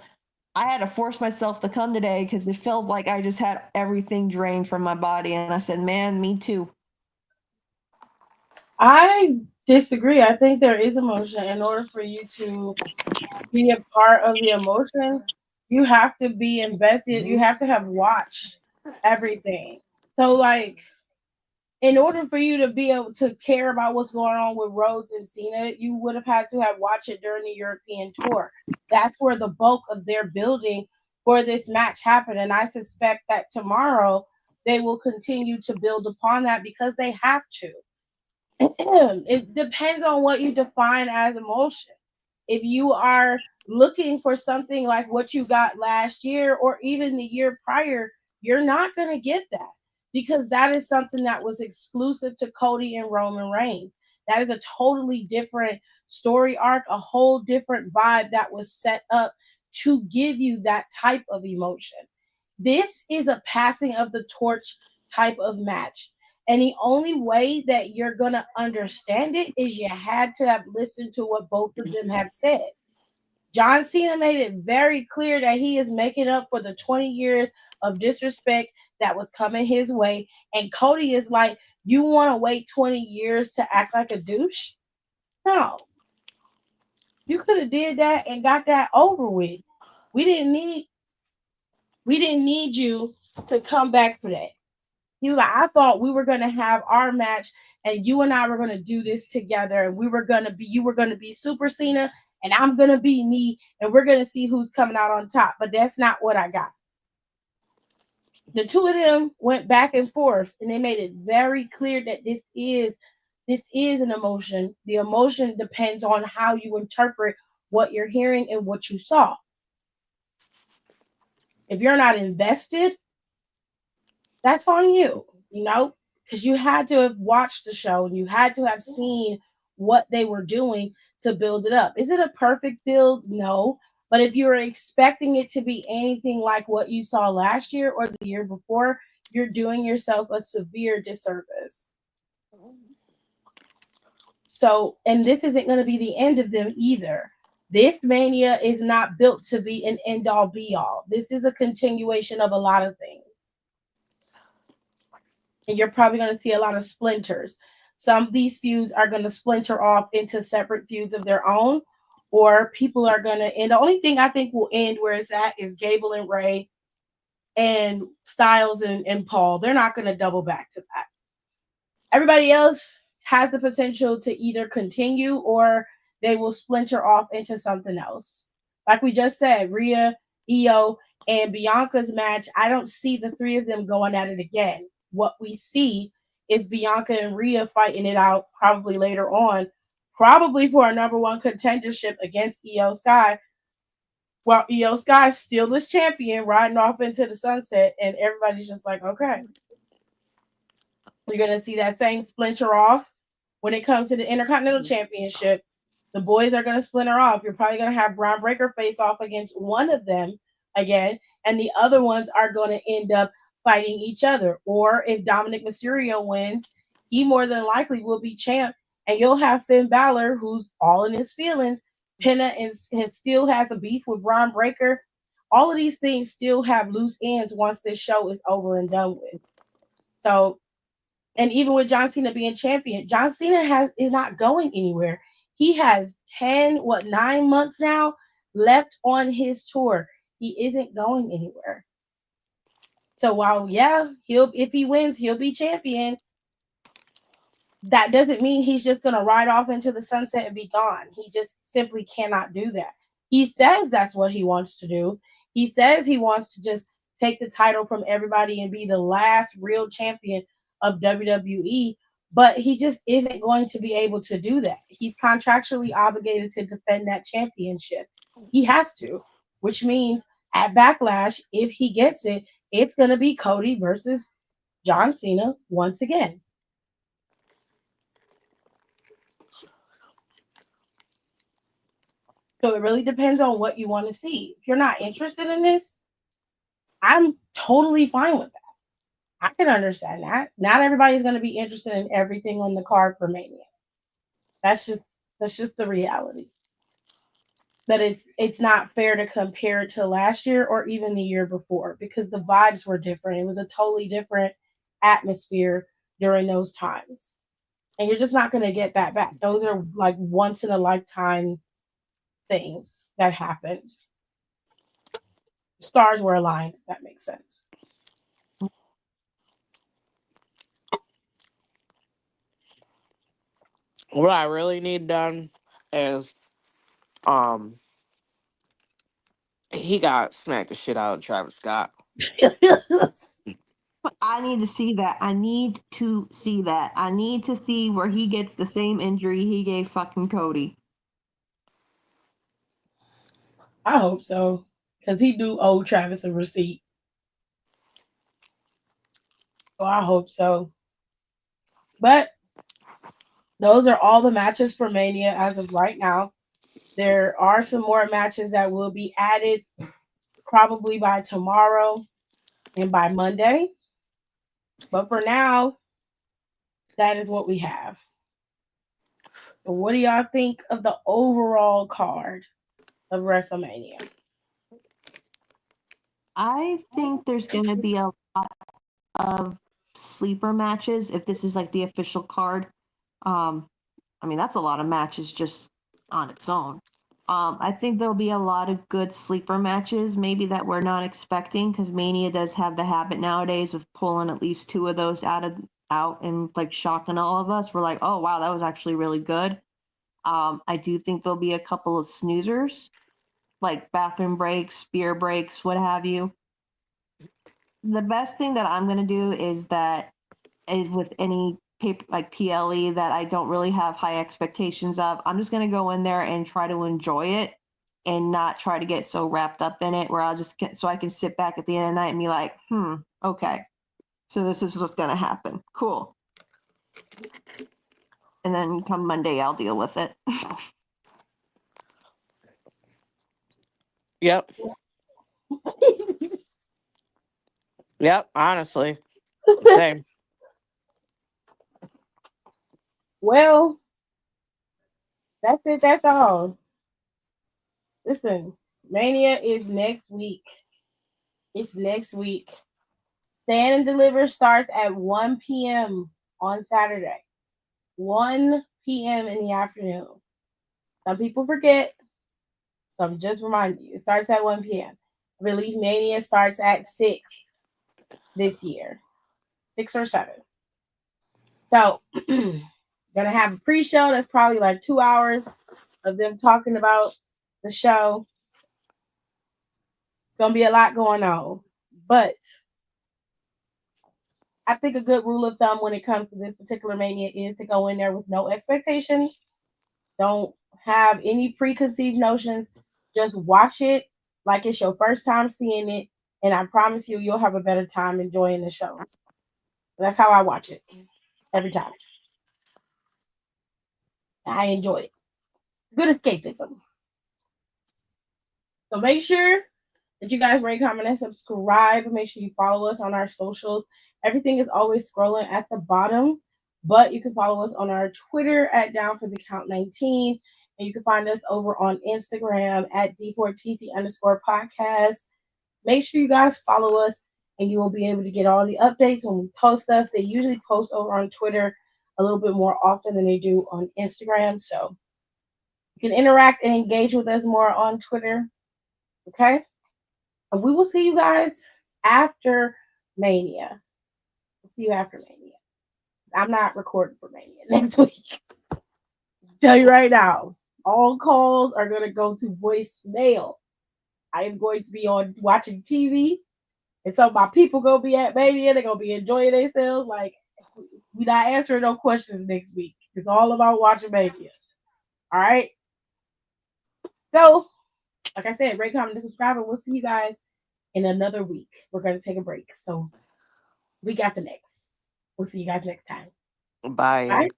I had to force myself to come today because it feels like I just had everything drained from my body. And I said, man, me too. I disagree. I think there is emotion. In order for you to be a part of the emotion, you have to be invested. You have to have watched everything. So, like, in order for you to be able to care about what's going on with Rhodes and Cena, you would have had to have watched it during the European tour. That's where the bulk of their building for this match happened. And I suspect that tomorrow they will continue to build upon that because they have to. It depends on what you define as emotion. If you are looking for something like what you got last year or even the year prior, you're not going to get that because that is something that was exclusive to Cody and Roman Reigns. That is a totally different story arc, a whole different vibe that was set up to give you that type of emotion. This is a passing of the torch type of match. And the only way that you're going to understand it is you had to have listened to what both of them have said. John Cena made it very clear that he is making up for the 20 years of disrespect that was coming his way. And Cody is like, you want to wait 20 years to act like a douche? No. You could have did that and got that over with. We didn't need you to come back for that. He was like, I thought we were going to have our match and you and I were going to do this together. And you were going to be Super Cena and I'm going to be me. And we're going to see who's coming out on top. But that's not what I got. The two of them went back and forth and they made it very clear that this is an emotion. The emotion depends on how you interpret what you're hearing and what you saw. If you're not invested, that's on you, because you had to have watched the show and you had to have seen what they were doing to build it up. Is it a perfect build? No. But if you're expecting it to be anything like what you saw last year or the year before, you're doing yourself a severe disservice. So, and this isn't going to be the end of them either. This Mania is not built to be an end all be all. This is a continuation of a lot of things. And you're probably going to see a lot of splinters. Some of these feuds are going to splinter off into separate feuds of their own, or people are going to end. The only thing I think will end where it's at is Gable and Ray and Styles and Paul. They're not going to double back to that. Everybody else has the potential to either continue or they will splinter off into something else. Like we just said, Rhea, Io, and Bianca's match, I don't see the three of them going at it again. What we see is Bianca and Rhea fighting it out probably later on, probably for a number one contendership against Io Sky. While Io Sky still is champion, riding off into the sunset, and everybody's just like, okay. You're going to see that same splinter off when it comes to the Intercontinental Championship. The boys are going to splinter off. You're probably going to have Braun Breaker face off against one of them again, and the other ones are going to end up fighting each other. Or if Dominic Mysterio wins, he more than likely will be champ, and you'll have Finn Balor, who's all in his feelings. Penta still has a beef with Braun Breaker. All of these things still have loose ends once this show is over and done with. So, and even with John Cena being champion, John Cena is not going anywhere. He has 9 months now left on his tour. He isn't going anywhere. So while, if he wins, he'll be champion. That doesn't mean he's just going to ride off into the sunset and be gone. He just simply cannot do that. He says that's what he wants to do. He says he wants to just take the title from everybody and be the last real champion of WWE, but he just isn't going to be able to do that. He's contractually obligated to defend that championship. He has to, which means at Backlash, if he gets it, it's going to be Cody versus John Cena once again. So it really depends on what you want to see. If you're not interested in this, I'm totally fine with that. I can understand that. Not everybody's going to be interested in everything on the card for Mania. That's just the reality. But it's not fair to compare it to last year or even the year before because the vibes were different. It was a totally different atmosphere during those times. And you're just not going to get that back. Those are like once in a lifetime things that happened. Stars were aligned, if that makes sense. What I really need done is um he got smacked the shit out of Travis Scott. I need to see that. I need to see that. I need to see where he gets the same injury he gave fucking Cody. I hope so. Because he do owe Travis a receipt. So I hope so. But those are all the matches for Mania as of right now. There are some more matches that will be added probably by tomorrow and by Monday. But for now, that is what we have. So what do y'all think of the overall card of WrestleMania? I think there's going to be a lot of sleeper matches if this is like the official card. I mean, that's a lot of matches just on its own. I think there'll be a lot of good sleeper matches, maybe that we're not expecting, because Mania does have the habit nowadays of pulling at least two of those out and like shocking all of us. We're like, oh wow, that was actually really good. I do think there'll be a couple of snoozers, like bathroom breaks, beer breaks, what have you. The best thing that I'm gonna do is with any paper like PLE that I don't really have high expectations of. I'm just gonna go in there and try to enjoy it and not try to get so wrapped up in it where I'll just get so I can sit back at the end of the night and be like, okay. So this is what's gonna happen. Cool. And then come Monday I'll deal with it. Yep. Yep, honestly. Same. Well, that's it. That's all. Listen, Mania is next week. It's next week. Stand and Deliver starts at 1 p.m. on Saturday. 1 p.m. in the afternoon. Some people forget. So I'm just reminding you. It starts at 1 p.m. I believe Mania starts at 6 this year. 6 or 7. So gonna have a pre-show that's probably like 2 hours of them talking about the show. It's gonna be a lot going on. But I think a good rule of thumb when it comes to this particular Mania is to go in there with no expectations. Don't have any preconceived notions. Just watch it like it's your first time seeing it. And I promise you, you'll have a better time enjoying the show. That's how I watch it every time. I enjoy it. Good escapism. So make sure that you guys rate, comment, and subscribe. Make sure you follow us on our socials. Everything is always scrolling at the bottom, but you can follow us on our Twitter at Down for the Count 19. And you can find us over on Instagram at D4TC_podcast. Make sure you guys follow us and you will be able to get all the updates when we post stuff. They usually post over on Twitter a little bit more often than they do on Instagram. So you can interact and engage with us more on Twitter. Okay? And we will see you guys after Mania. We'll see you after Mania. I'm not recording for Mania next week. Tell you right now, all calls are going to go to voicemail. I am going to be on watching TV. And so my people going to be at Mania. They're going to be enjoying themselves. Like, we're not answering no questions next week. It's all about watching Mania. All right? So, like I said, rate, comment, and subscribe. And we'll see you guys in another week. We're going to take a break. So, week after next. We'll see you guys next time. Bye. Bye.